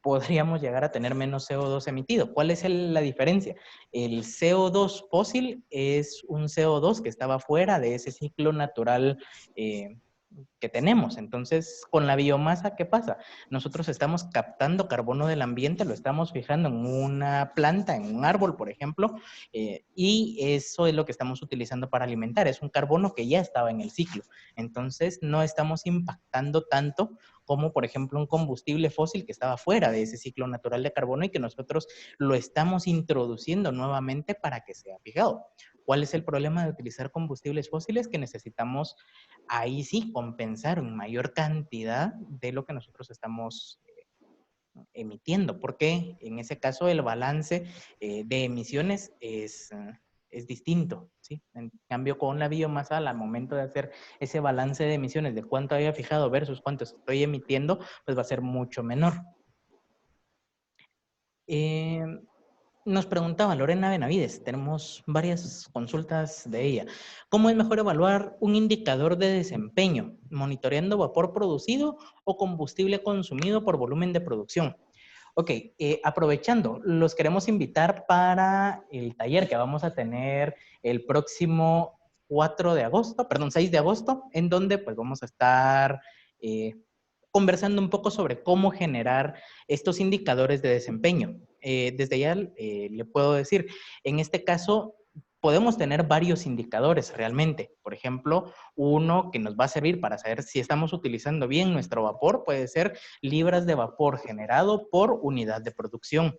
[SPEAKER 1] podríamos llegar a tener menos CO2 emitido. ¿Cuál es la diferencia? El CO2 fósil es un CO2 que estaba fuera de ese ciclo natural que tenemos. Entonces, con la biomasa, ¿qué pasa? Nosotros estamos captando carbono del ambiente, lo estamos fijando en una planta, en un árbol, por ejemplo, y eso es lo que estamos utilizando para alimentar. Es un carbono que ya estaba en el ciclo. Entonces, no estamos impactando tanto como, por ejemplo, un combustible fósil que estaba fuera de ese ciclo natural de carbono y que nosotros lo estamos introduciendo nuevamente para que sea fijado. ¿Cuál es el problema de utilizar combustibles fósiles? Que necesitamos ahí sí compensar en mayor cantidad de lo que nosotros estamos emitiendo, porque en ese caso el balance de emisiones es distinto, ¿sí? En cambio, con la biomasa, al momento de hacer ese balance de emisiones de cuánto había fijado versus cuánto estoy emitiendo, pues va a ser mucho menor. Eh, Nos preguntaba Lorena Benavides, tenemos varias consultas de ella. ¿Cómo es mejor evaluar un indicador de desempeño? ¿Monitoreando vapor producido o combustible consumido por volumen de producción? Ok, aprovechando, los queremos invitar para el taller que vamos a tener el próximo 4 de agosto, perdón, 6 de agosto, en donde pues vamos a estar eh, conversando un poco sobre cómo generar estos indicadores de desempeño. Desde ya le puedo decir, en este caso podemos tener varios indicadores realmente. Por ejemplo, uno que nos va a servir para saber si estamos utilizando bien nuestro vapor puede ser libras de vapor generado por unidad de producción.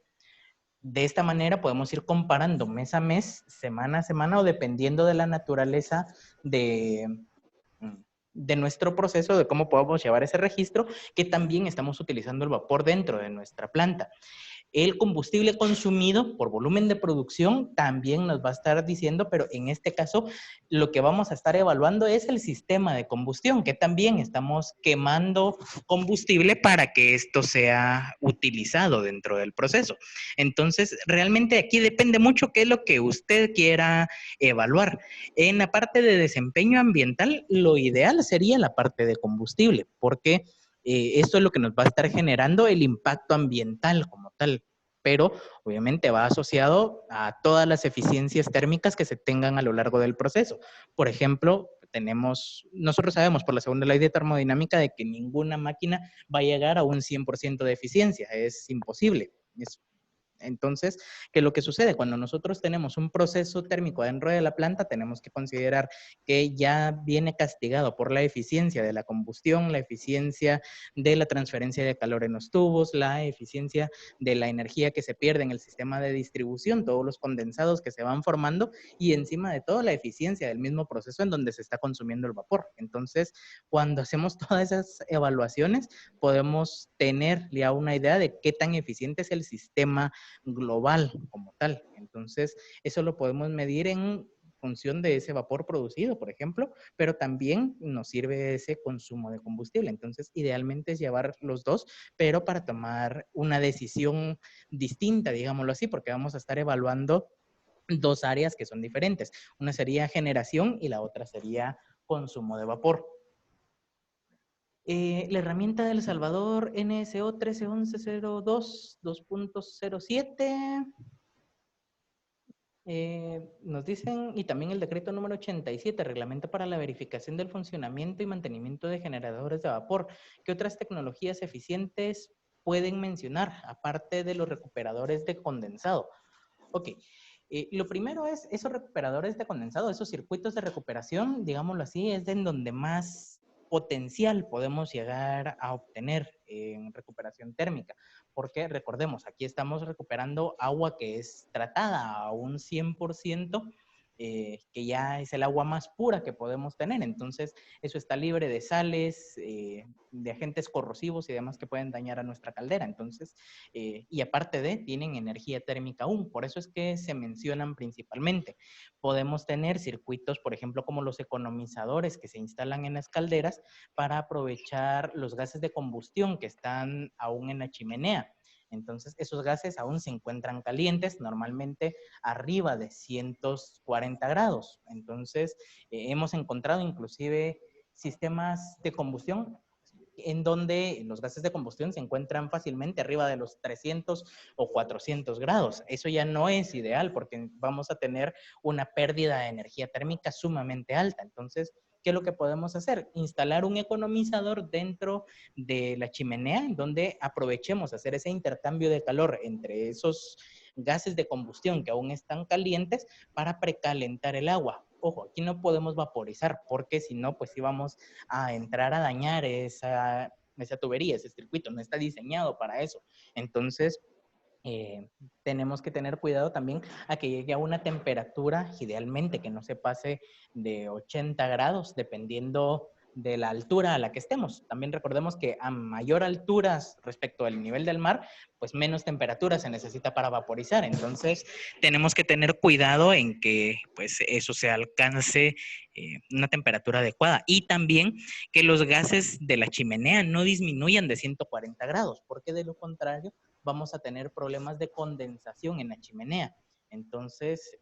[SPEAKER 1] De esta manera podemos ir comparando mes a mes, semana a semana o dependiendo de la naturaleza de, de nuestro proceso, de cómo podemos llevar ese registro, que también estamos utilizando el vapor dentro de nuestra planta. El combustible consumido por volumen de producción también nos va a estar diciendo, pero en este caso lo que vamos a estar evaluando es el sistema de combustión, que también estamos quemando combustible para que esto sea utilizado dentro del proceso. Entonces, realmente aquí depende mucho qué es lo que usted quiera evaluar. En la parte de desempeño ambiental, lo ideal sería la parte de combustible, porque esto es lo que nos va a estar generando el impacto ambiental como tal, pero obviamente va asociado a todas las eficiencias térmicas que se tengan a lo largo del proceso. Por ejemplo, nosotros sabemos por la segunda ley de termodinámica de que ninguna máquina va a llegar a un 100% de eficiencia, es imposible. Entonces, ¿qué es lo que sucede? Cuando nosotros tenemos un proceso térmico dentro de la planta, tenemos que considerar que ya viene castigado por la eficiencia de la combustión, la eficiencia de la transferencia de calor en los tubos, la eficiencia de la energía que se pierde en el sistema de distribución, todos los condensados que se van formando y encima de todo la eficiencia del mismo proceso en donde se está consumiendo el vapor. Entonces, cuando hacemos todas esas evaluaciones, podemos tener ya una idea de qué tan eficiente es el sistema global como tal. Entonces, eso lo podemos medir en función de ese vapor producido, por ejemplo, pero también nos sirve ese consumo de combustible. Entonces, idealmente es llevar los dos, pero para tomar una decisión distinta, digámoslo así, porque vamos a estar evaluando dos áreas que son diferentes. Una sería generación y la otra sería consumo de vapor. La herramienta del Salvador NSO 131102 2.07 nos dicen, y también el decreto número 87, reglamento para la verificación del funcionamiento y mantenimiento de generadores de vapor. ¿Qué otras tecnologías eficientes pueden mencionar, aparte de los recuperadores de condensado? Ok, lo primero es esos recuperadores de condensado, esos circuitos de recuperación, digámoslo así, es en donde más potencial podemos llegar a obtener en recuperación térmica, porque recordemos, aquí estamos recuperando agua que es tratada a un 100% que ya es el agua más pura que podemos tener. Entonces, eso está libre de sales, de agentes corrosivos y demás que pueden dañar a nuestra caldera. Entonces, y aparte de, tienen energía térmica aún. Por eso es que se mencionan principalmente. Podemos tener circuitos, por ejemplo, como los economizadores que se instalan en las calderas para aprovechar los gases de combustión que están aún en la chimenea. Entonces, esos gases aún se encuentran calientes, normalmente arriba de 140 grados. Entonces, hemos encontrado inclusive sistemas de combustión en donde los gases de combustión se encuentran fácilmente arriba de los 300 o 400 grados. Eso ya no es ideal porque vamos a tener una pérdida de energía térmica sumamente alta. Entonces, ¿qué es lo que podemos hacer? Instalar un economizador dentro de la chimenea en donde aprovechemos hacer ese intercambio de calor entre esos gases de combustión que aún están calientes para precalentar el agua. Ojo, aquí no podemos vaporizar porque si no, pues sí vamos a entrar a dañar esa tubería, ese circuito. No está diseñado para eso. Entonces, tenemos que tener cuidado también a que llegue a una temperatura, idealmente que no se pase de 80 grados, dependiendo de la altura a la que estemos. También recordemos que a mayor altura respecto al nivel del mar, pues menos temperatura se necesita para vaporizar. Entonces, tenemos que tener cuidado en que pues eso se alcance una temperatura adecuada. Y también que los gases de la chimenea no disminuyan de 140 grados, porque de lo contrario, vamos a tener problemas de condensación en la chimenea. Entonces,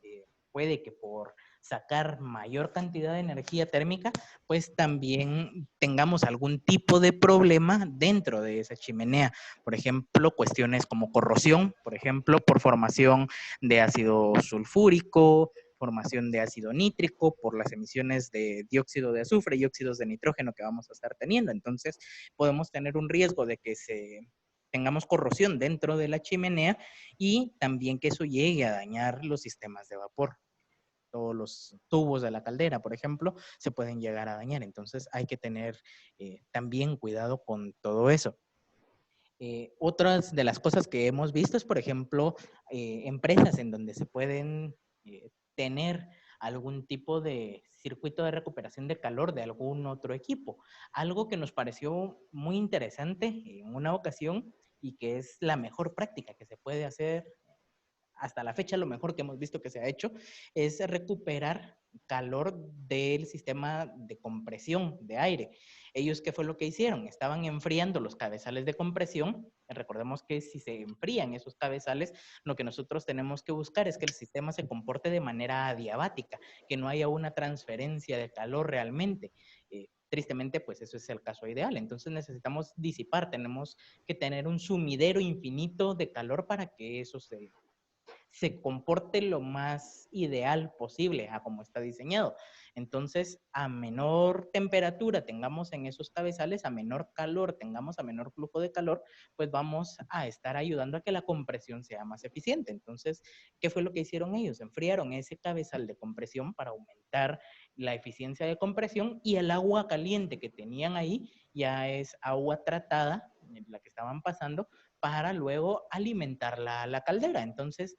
[SPEAKER 1] puede que por sacar mayor cantidad de energía térmica, pues también tengamos algún tipo de problema dentro de esa chimenea. Por ejemplo, cuestiones como corrosión, por ejemplo, por formación de ácido sulfúrico, formación de ácido nítrico, por las emisiones de dióxido de azufre y óxidos de nitrógeno que vamos a estar teniendo. Entonces, podemos tener un riesgo de que tengamos corrosión dentro de la chimenea y también que eso llegue a dañar los sistemas de vapor. Todos los tubos de la caldera, por ejemplo, se pueden llegar a dañar. Entonces hay que tener también cuidado con todo eso. Otras de las cosas que hemos visto es, por ejemplo, empresas en donde se pueden tener algún tipo de circuito de recuperación de calor de algún otro equipo. Algo que nos pareció muy interesante en una ocasión y que es la mejor práctica que se puede hacer hasta la fecha, lo mejor que hemos visto que se ha hecho es recuperar calor del sistema de compresión de aire. Ellos, ¿qué fue lo que hicieron? Estaban enfriando los cabezales de compresión. Recordemos que si se enfrían esos cabezales, lo que nosotros tenemos que buscar es que el sistema se comporte de manera adiabática, que no haya una transferencia de calor realmente. Tristemente, pues eso es el caso ideal. Entonces necesitamos disipar, tenemos que tener un sumidero infinito de calor para que eso se comporte lo más ideal posible a como está diseñado. Entonces, a menor temperatura tengamos en esos cabezales, a menor calor tengamos, a menor flujo de calor, pues vamos a estar ayudando a que la compresión sea más eficiente. Entonces, ¿qué fue lo que hicieron ellos? Enfriaron ese cabezal de compresión para aumentar la eficiencia de compresión y el agua caliente que tenían ahí ya es agua tratada, la que estaban pasando, para luego alimentar la caldera. Entonces,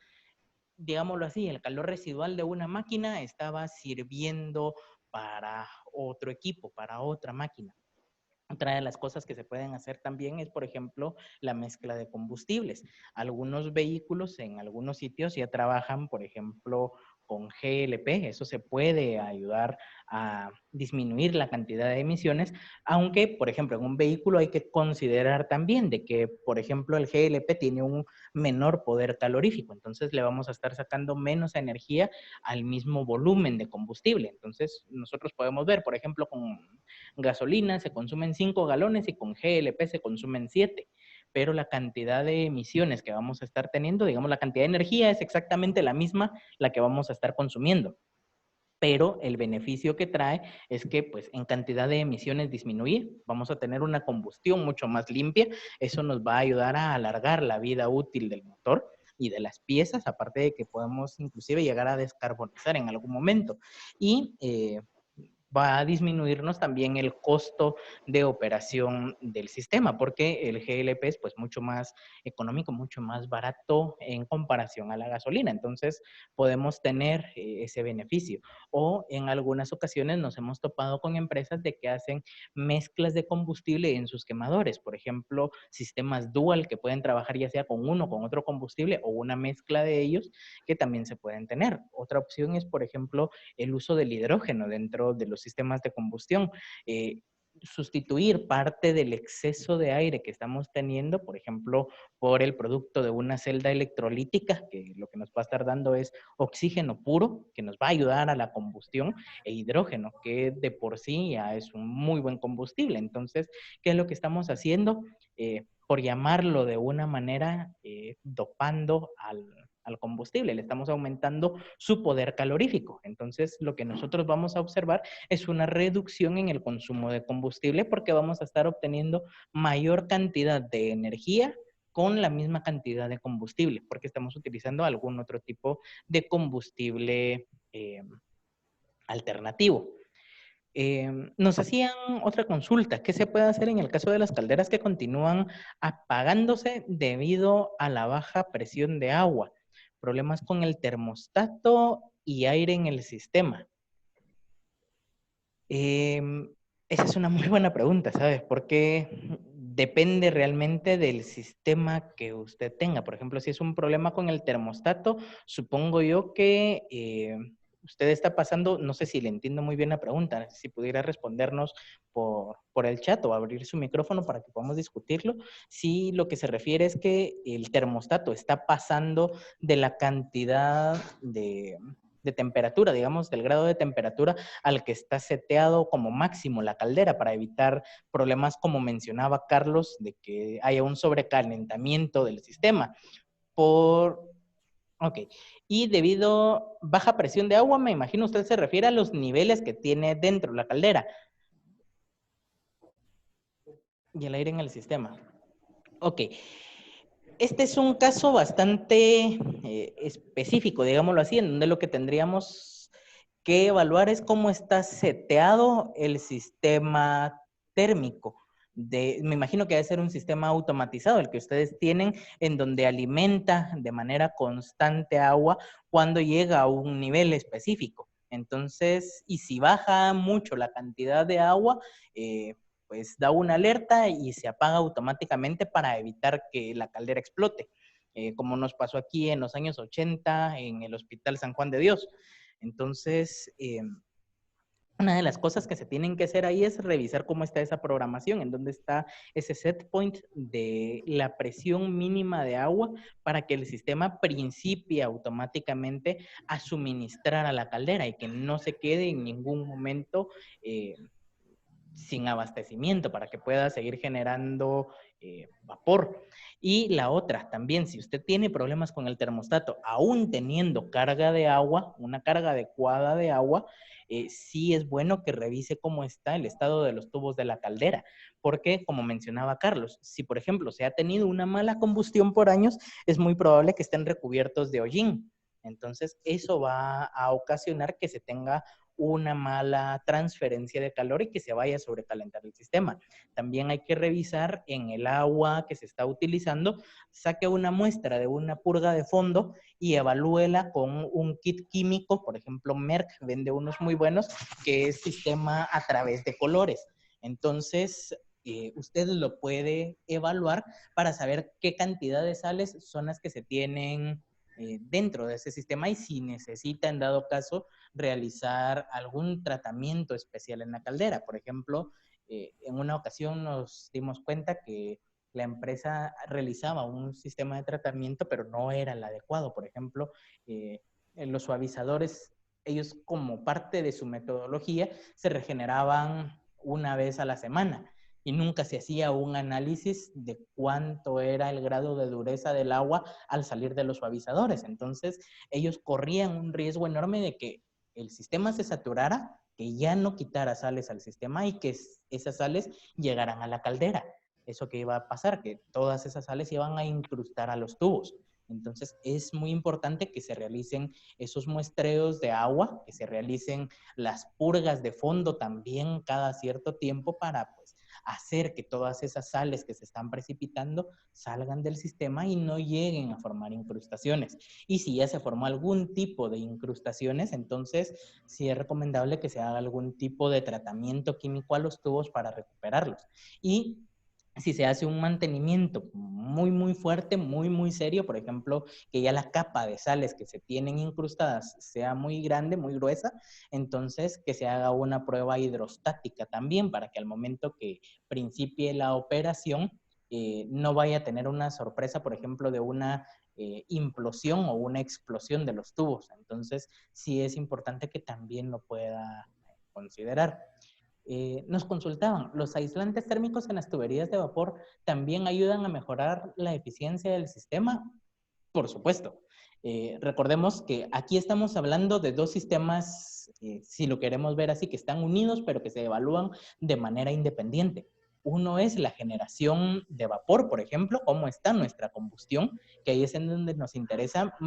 [SPEAKER 1] digámoslo así, el calor residual de una máquina estaba sirviendo para otro equipo, para otra máquina. Otra de las cosas que se pueden hacer también es, por ejemplo, la mezcla de combustibles. Algunos vehículos en algunos sitios ya trabajan, por ejemplo, con GLP. Eso se puede ayudar a disminuir la cantidad de emisiones, aunque, por ejemplo, en un vehículo hay que considerar también de que, por ejemplo, el GLP tiene un menor poder calorífico. Entonces, le vamos a estar sacando menos energía al mismo volumen de combustible. Entonces, nosotros podemos ver, por ejemplo, con gasolina se consumen 5 galones y con GLP se consumen 7, pero la cantidad de emisiones que vamos a estar teniendo, digamos, la cantidad de energía es exactamente la misma la que vamos a estar consumiendo. Pero el beneficio que trae es que pues en cantidad de emisiones disminuye, vamos a tener una combustión mucho más limpia, eso nos va a ayudar a alargar la vida útil del motor y de las piezas, aparte de que podemos inclusive llegar a descarbonizar en algún momento. Y va a disminuirnos también el costo de operación del sistema, porque el GLP es pues mucho más económico, mucho más barato en comparación a la gasolina. Entonces podemos tener ese beneficio. O en algunas ocasiones nos hemos topado con empresas de que hacen mezclas de combustible en sus quemadores. Por ejemplo, sistemas dual que pueden trabajar ya sea con uno o con otro combustible o una mezcla de ellos que también se pueden tener. Otra opción es, por ejemplo, el uso del hidrógeno dentro de los sistemas de combustión. Sustituir parte del exceso de aire que estamos teniendo, por ejemplo, por el producto de una celda electrolítica, que lo que nos va a estar dando es oxígeno puro, que nos va a ayudar a la combustión, e hidrógeno, que de por sí ya es un muy buen combustible. Entonces, ¿qué es lo que estamos haciendo? Por llamarlo de una manera, dopando al combustible, le estamos aumentando su poder calorífico. Entonces, lo que nosotros vamos a observar es una reducción en el consumo de combustible porque vamos a estar obteniendo mayor cantidad de energía con la misma cantidad de combustible, porque estamos utilizando algún otro tipo de combustible alternativo. Nos hacían otra consulta. ¿Qué se puede hacer en el caso de las calderas que continúan apagándose debido a la baja presión de agua? Problemas con el termostato y aire en el sistema. Esa es una muy buena pregunta, ¿sabes? Porque depende realmente del sistema que usted tenga. Por ejemplo, si es un problema con el termostato, supongo yo que usted está pasando, no sé si le entiendo muy bien la pregunta, si pudiera respondernos por el chat o abrir su micrófono para que podamos discutirlo. Si lo que se refiere es que el termostato está pasando de la cantidad de temperatura, digamos, del grado de temperatura al que está seteado como máximo la caldera para evitar problemas como mencionaba Carlos, de que haya un sobrecalentamiento del sistema. Ok. Y debido a baja presión de agua, me imagino usted se refiere a los niveles que tiene dentro la caldera y el aire en el sistema. Ok. Este es un caso bastante específico, digámoslo así, en donde lo que tendríamos que evaluar es cómo está seteado el sistema térmico. Me imagino que debe ser un sistema automatizado, el que ustedes tienen, en donde alimenta de manera constante agua cuando llega a un nivel específico. Entonces, y si baja mucho la cantidad de agua, pues da una alerta y se apaga automáticamente para evitar que la caldera explote, como nos pasó aquí en los años 80 en el Hospital San Juan de Dios. Entonces, una de las cosas que se tienen que hacer ahí es revisar cómo está esa programación, en dónde está ese set point de la presión mínima de agua para que el sistema principie automáticamente a suministrar a la caldera y que no se quede en ningún momento sin abastecimiento para que pueda seguir generando vapor. Y la otra, también, si usted tiene problemas con el termostato, aún teniendo carga de agua, una carga adecuada de agua, sí es bueno que revise cómo está el estado de los tubos de la caldera, porque como mencionaba Carlos, si por ejemplo se ha tenido una mala combustión por años, es muy probable que estén recubiertos de hollín. Entonces, eso va a ocasionar que se tenga una mala transferencia de calor y que se vaya a sobrecalentar el sistema. También hay que revisar en el agua que se está utilizando, saque una muestra de una purga de fondo y evalúela con un kit químico, por ejemplo, Merck vende unos muy buenos, que es sistema a través de colores. Entonces, usted lo puede evaluar para saber qué cantidad de sales son las que se tienen dentro de ese sistema y si necesita, en dado caso, realizar algún tratamiento especial en la caldera. Por ejemplo, en una ocasión nos dimos cuenta que la empresa realizaba un sistema de tratamiento, pero no era el adecuado. Por ejemplo, los suavizadores, ellos como parte de su metodología, se regeneraban una vez a la semana y nunca se hacía un análisis de cuánto era el grado de dureza del agua al salir de los suavizadores. Entonces, ellos corrían un riesgo enorme de que el sistema se saturara, que ya no quitara sales al sistema y que esas sales llegaran a la caldera. Eso que iba a pasar, que todas esas sales iban a incrustar a los tubos. Entonces, es muy importante que se realicen esos muestreos de agua, que se realicen las purgas de fondo también cada cierto tiempo para, pues, hacer que todas esas sales que se están precipitando salgan del sistema y no lleguen a formar incrustaciones. Y si ya se formó algún tipo de incrustaciones, entonces sí es recomendable que se haga algún tipo de tratamiento químico a los tubos para recuperarlos. Y si se hace un mantenimiento muy, muy fuerte, muy, muy serio, por ejemplo, que ya la capa de sales que se tienen incrustadas sea muy grande, muy gruesa, entonces que se haga una prueba hidrostática también para que al momento que principie la operación no vaya a tener una sorpresa, por ejemplo, de una implosión o una explosión de los tubos. Entonces, sí es importante que también lo pueda considerar. Nos consultaban, ¿los aislantes térmicos en las tuberías de vapor también ayudan a mejorar la eficiencia del sistema? Por supuesto. Recordemos que aquí estamos hablando de dos sistemas, si lo queremos ver así, que están unidos, pero que se evalúan de manera independiente. Uno es la generación de vapor, por ejemplo, cómo está nuestra combustión, que ahí es en donde nos interesa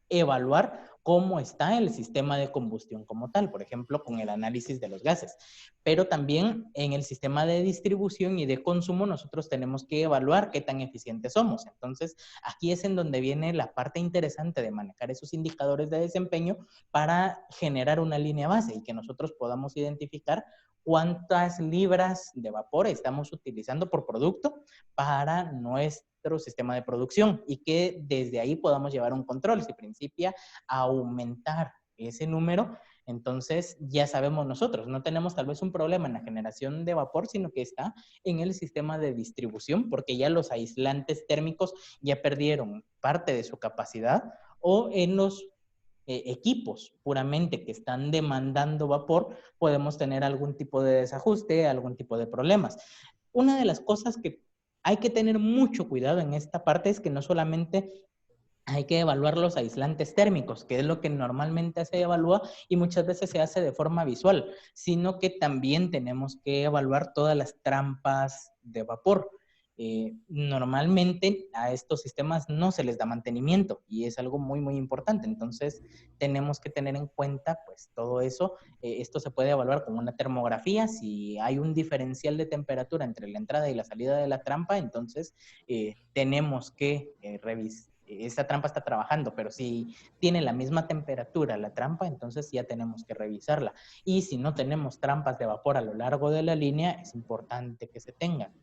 [SPEAKER 1] evaluar cómo está el sistema de combustión como tal, por ejemplo, con el análisis de los gases. Pero también en el sistema de distribución y de consumo nosotros tenemos que evaluar qué tan eficientes somos. Entonces, aquí es en donde viene la parte interesante de manejar esos indicadores de desempeño para generar una línea base y que nosotros podamos identificar cuántas libras de vapor estamos utilizando por producto para nuestro sistema de producción y que desde ahí podamos llevar un control. Si principia a aumentar ese número, entonces ya sabemos nosotros, no tenemos tal vez un problema en la generación de vapor, sino que está en el sistema de distribución, porque ya los aislantes térmicos ya perdieron parte de su capacidad, o en los equipos puramente que están demandando vapor, podemos tener algún tipo de desajuste, algún tipo de problemas. Una de las cosas que hay que tener mucho cuidado en esta parte es que no solamente hay que evaluar los aislantes térmicos, que es lo que normalmente se evalúa y muchas veces se hace de forma visual, sino que también tenemos que evaluar todas las trampas de vapor. Normalmente a estos sistemas no se les da mantenimiento y es algo muy, muy importante. Entonces, tenemos que tener en cuenta pues todo eso. Esto se puede evaluar con una termografía. Si hay un diferencial de temperatura entre la entrada y la salida de la trampa, entonces tenemos que revisar. Esa trampa está trabajando, pero si tiene la misma temperatura la trampa, entonces ya tenemos que revisarla. Y si no tenemos trampas de vapor a lo largo de la línea, es importante que se tengan.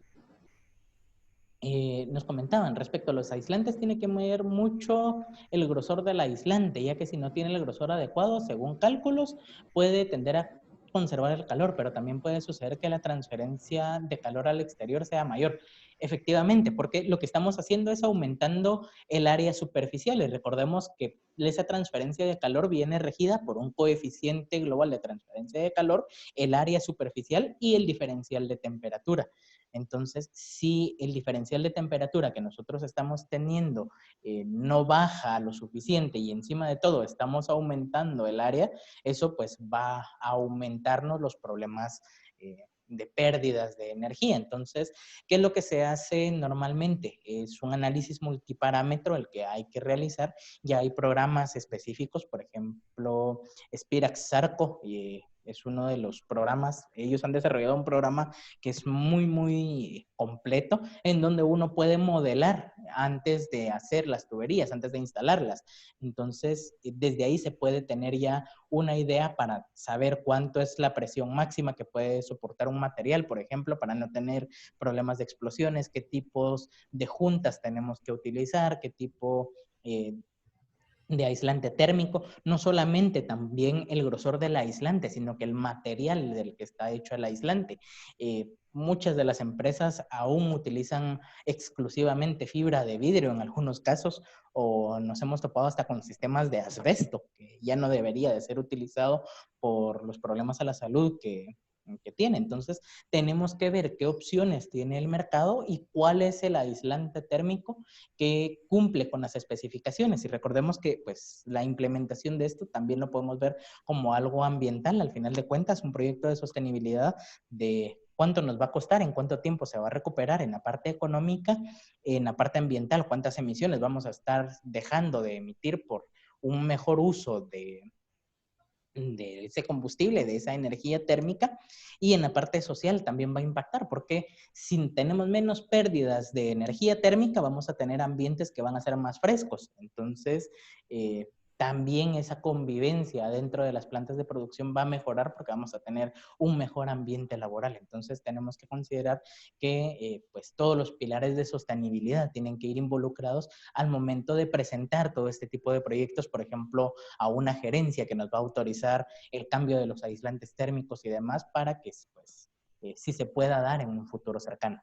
[SPEAKER 1] Nos comentaban respecto a los aislantes, tiene que medir mucho el grosor del aislante, ya que si no tiene el grosor adecuado, según cálculos, puede tender a conservar el calor, pero también puede suceder que la transferencia de calor al exterior sea mayor. Efectivamente, porque lo que estamos haciendo es aumentando el área superficial y recordemos que esa transferencia de calor viene regida por un coeficiente global de transferencia de calor, el área superficial y el diferencial de temperatura. Entonces, si el diferencial de temperatura que nosotros estamos teniendo no baja lo suficiente y encima de todo estamos aumentando el área, eso pues va a aumentarnos los problemas de pérdidas de energía. Entonces, ¿qué es lo que se hace normalmente? Es un análisis multiparámetro el que hay que realizar. Ya hay programas específicos, por ejemplo, Spirax Sarco, es uno de los programas. Ellos han desarrollado un programa que es muy, muy completo, en donde uno puede modelar antes de hacer las tuberías, antes de instalarlas. Entonces, desde ahí se puede tener ya una idea para saber cuánto es la presión máxima que puede soportar un material, por ejemplo, para no tener problemas de explosiones, qué tipos de juntas tenemos que utilizar, qué tipo de aislante térmico, no solamente también el grosor del aislante, sino que el material del que está hecho el aislante. Muchas de las empresas aún utilizan exclusivamente fibra de vidrio en algunos casos, o nos hemos topado hasta con sistemas de asbesto, que ya no debería de ser utilizado por los problemas a la salud que tiene. Entonces, tenemos que ver qué opciones tiene el mercado y cuál es el aislante térmico que cumple con las especificaciones. Y recordemos que pues, la implementación de esto también lo podemos ver como algo ambiental. Al final de cuentas, un proyecto de sostenibilidad de cuánto nos va a costar, en cuánto tiempo se va a recuperar en la parte económica, en la parte ambiental, cuántas emisiones vamos a estar dejando de emitir por un mejor uso de ese combustible, de esa energía térmica, y en la parte social también va a impactar, porque si tenemos menos pérdidas de energía térmica, vamos a tener ambientes que van a ser más frescos. Entonces, también esa convivencia dentro de las plantas de producción va a mejorar porque vamos a tener un mejor ambiente laboral. Entonces, tenemos que considerar que pues todos los pilares de sostenibilidad tienen que ir involucrados al momento de presentar todo este tipo de proyectos, por ejemplo, a una gerencia que nos va a autorizar el cambio de los aislantes térmicos y demás para que pues, sí se pueda dar en un futuro cercano.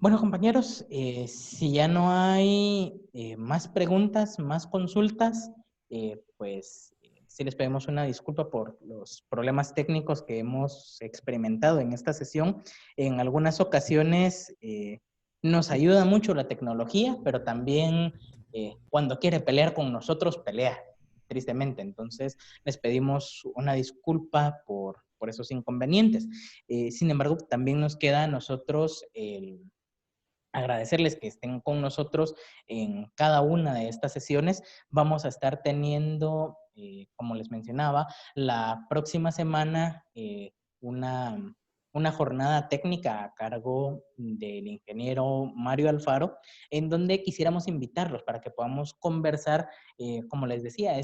[SPEAKER 1] Bueno, compañeros, si ya no hay más preguntas, más consultas, pues sí les pedimos una disculpa por los problemas técnicos que hemos experimentado en esta sesión. En algunas ocasiones nos ayuda mucho la tecnología, pero también cuando quiere pelear con nosotros, pelea, tristemente. Entonces, les pedimos una disculpa por esos inconvenientes. Sin embargo, también nos queda a nosotros el agradecerles que estén con nosotros en cada una de estas sesiones. Vamos a estar teniendo, como les mencionaba, la próxima semana una jornada técnica a cargo del ingeniero Mario Alfaro, en donde quisiéramos invitarlos para que podamos conversar, como les decía,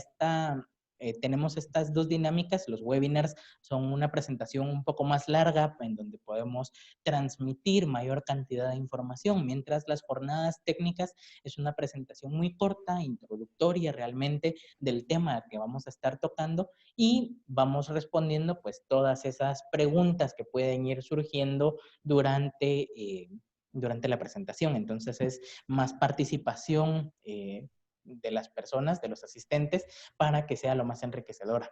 [SPEAKER 1] tenemos estas dos dinámicas. Los webinars son una presentación un poco más larga en donde podemos transmitir mayor cantidad de información, mientras las jornadas técnicas es una presentación muy corta, introductoria realmente del tema que vamos a estar tocando, y vamos respondiendo pues todas esas preguntas que pueden ir surgiendo durante la presentación. Entonces es más participación de las personas, de los asistentes, para que sea lo más enriquecedora.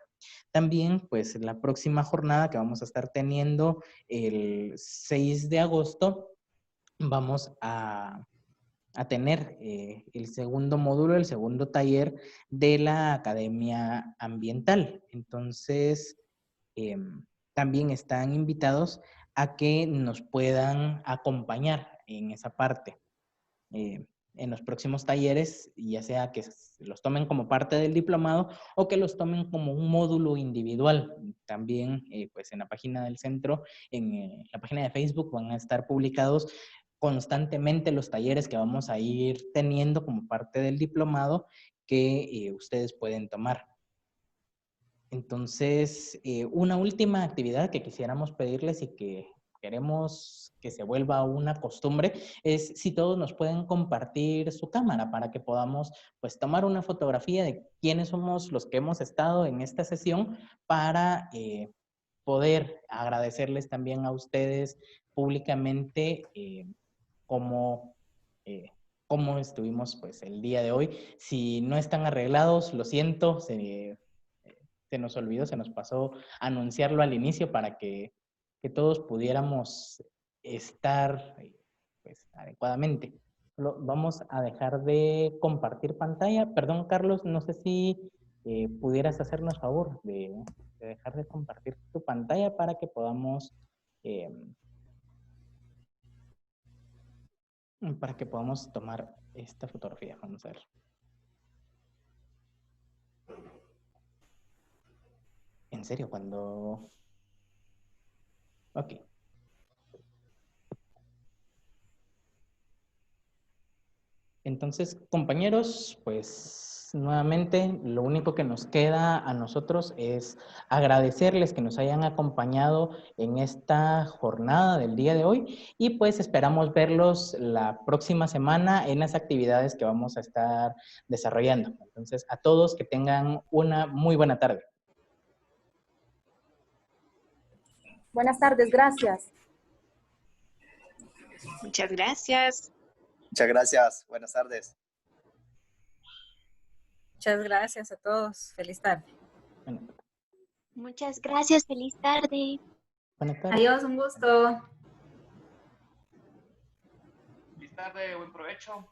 [SPEAKER 1] También, pues, la próxima jornada que vamos a estar teniendo el 6 de agosto, vamos a tener el segundo módulo, el segundo taller de la Academia Ambiental. Entonces, también están invitados a que nos puedan acompañar en esa parte. En los próximos talleres, ya sea que los tomen como parte del diplomado o que los tomen como un módulo individual. También, pues en la página del centro, en la página de Facebook, van a estar publicados constantemente los talleres que vamos a ir teniendo como parte del diplomado que ustedes pueden tomar. Entonces, una última actividad que quisiéramos pedirles y que queremos que se vuelva una costumbre es si todos nos pueden compartir su cámara para que podamos pues tomar una fotografía de quiénes somos los que hemos estado en esta sesión para poder agradecerles también a ustedes públicamente cómo, cómo estuvimos pues el día de hoy. Si no están arreglados, lo siento, se nos olvidó, se nos pasó anunciarlo al inicio para que todos pudiéramos estar pues, adecuadamente. Vamos a dejar de compartir pantalla. Perdón, Carlos, no sé si pudieras hacernos favor de dejar de compartir tu pantalla eh, para que podamos tomar esta fotografía. Vamos a ver. En serio, cuando... Ok. Entonces, compañeros, pues nuevamente lo único que nos queda a nosotros es agradecerles que nos hayan acompañado en esta jornada del día de hoy y pues esperamos verlos la próxima semana en las actividades que vamos a estar desarrollando. Entonces, a todos que tengan una muy buena tarde.
[SPEAKER 3] Buenas tardes, gracias.
[SPEAKER 4] Muchas gracias.
[SPEAKER 5] Muchas gracias. Buenas tardes.
[SPEAKER 3] Muchas gracias a todos. Feliz tarde.
[SPEAKER 4] Muchas gracias. Feliz tarde.
[SPEAKER 1] Buenas tardes.
[SPEAKER 3] Adiós, un gusto.
[SPEAKER 6] Feliz tarde, buen provecho.